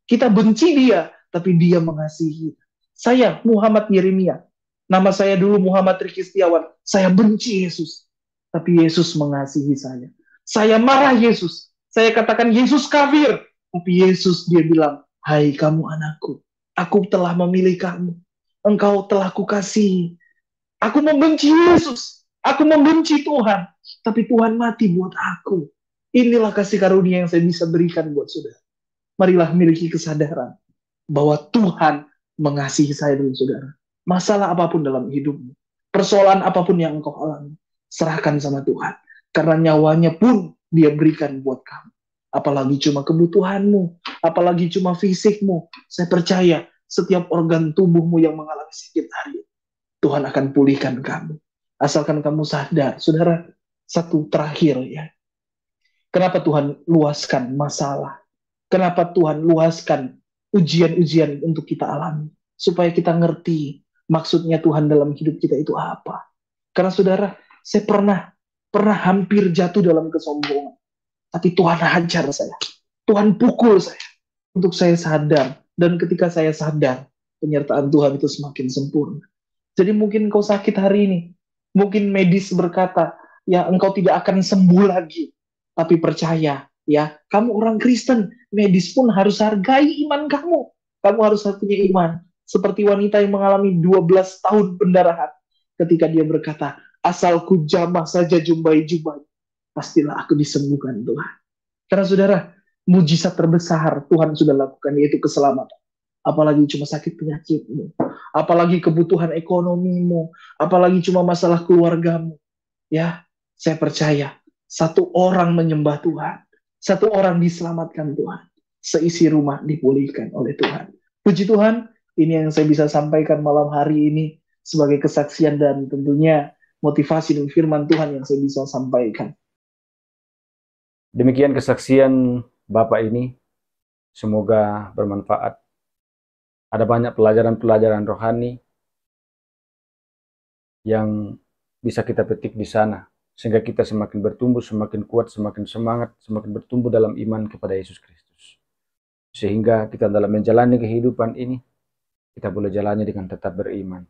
Kita benci dia, tapi dia mengasihi. Saya Muhammad Yeremia. Nama saya dulu Muhammad Riki Setiawan. Saya benci Yesus, tapi Yesus mengasihi saya. Saya marah Yesus. Saya katakan Yesus kafir, tapi Yesus dia bilang, hai kamu anakku, aku telah memilih kamu. Engkau telah kukasihi. Aku membenci Yesus. Aku membenci Tuhan, tapi Tuhan mati buat aku. Inilah kasih karunia yang saya bisa berikan buat saudara. Marilah miliki kesadaran bahwa Tuhan mengasihi saya dan saudara. Masalah apapun dalam hidupmu, persoalan apapun yang engkau alami, serahkan sama Tuhan. Karena nyawanya pun dia berikan buat kamu. Apalagi cuma kebutuhanmu, apalagi cuma fisikmu. Saya percaya setiap organ tubuhmu yang mengalami sakit hari, Tuhan akan pulihkan kamu. Asalkan kamu sadar, saudara. Satu terakhir ya. Kenapa Tuhan luaskan masalah? Kenapa Tuhan luaskan ujian-ujian untuk kita alami? Supaya kita ngerti maksudnya Tuhan dalam hidup kita itu apa. Karena saudara, saya pernah hampir jatuh dalam kesombongan. Tapi Tuhan hajar saya. Tuhan pukul saya. Untuk saya sadar. Dan ketika saya sadar, penyertaan Tuhan itu semakin sempurna. Jadi mungkin kau sakit hari ini. Mungkin medis berkata, ya engkau tidak akan sembuh lagi. Tapi percaya, ya kamu orang Kristen, medis pun harus hargai iman kamu. Kamu harus punya iman. Seperti wanita yang mengalami 12 tahun pendarahan. Ketika dia berkata, asal ku jamah saja jumbai-jumbai, pastilah aku disembuhkan Tuhan. Karena saudara, mujizat terbesar Tuhan sudah lakukan, yaitu keselamatan. Apalagi cuma sakit penyakitmu, apalagi kebutuhan ekonomimu, apalagi cuma masalah keluargamu. Ya, saya percaya satu orang menyembah Tuhan, satu orang diselamatkan Tuhan, seisi rumah dipulihkan oleh Tuhan. Puji Tuhan, ini yang saya bisa sampaikan malam hari ini sebagai kesaksian dan tentunya motivasi dan firman Tuhan yang saya bisa sampaikan. Demikian kesaksian Bapak ini, semoga bermanfaat. Ada banyak pelajaran-pelajaran rohani yang bisa kita petik di sana, sehingga kita semakin bertumbuh, semakin kuat, semakin semangat, semakin bertumbuh dalam iman kepada Yesus Kristus. Sehingga kita dalam menjalani kehidupan ini, kita boleh jalani dengan tetap beriman.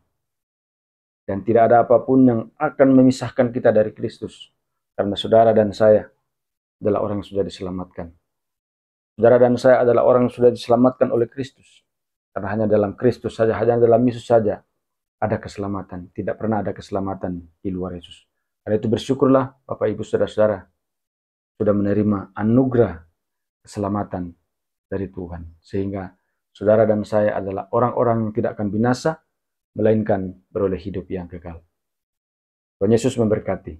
Dan tidak ada apapun yang akan memisahkan kita dari Kristus, karena saudara dan saya adalah orang yang sudah diselamatkan. Saudara dan saya adalah orang yang sudah diselamatkan oleh Kristus. Karena hanya dalam Kristus saja, hanya dalam Yesus saja ada keselamatan. Tidak pernah ada keselamatan di luar Yesus. Karena itu bersyukurlah Bapak Ibu Saudara-saudara sudah menerima anugerah keselamatan dari Tuhan. Sehingga saudara dan saya adalah orang-orang yang tidak akan binasa, melainkan beroleh hidup yang kekal. Tuhan Yesus memberkati.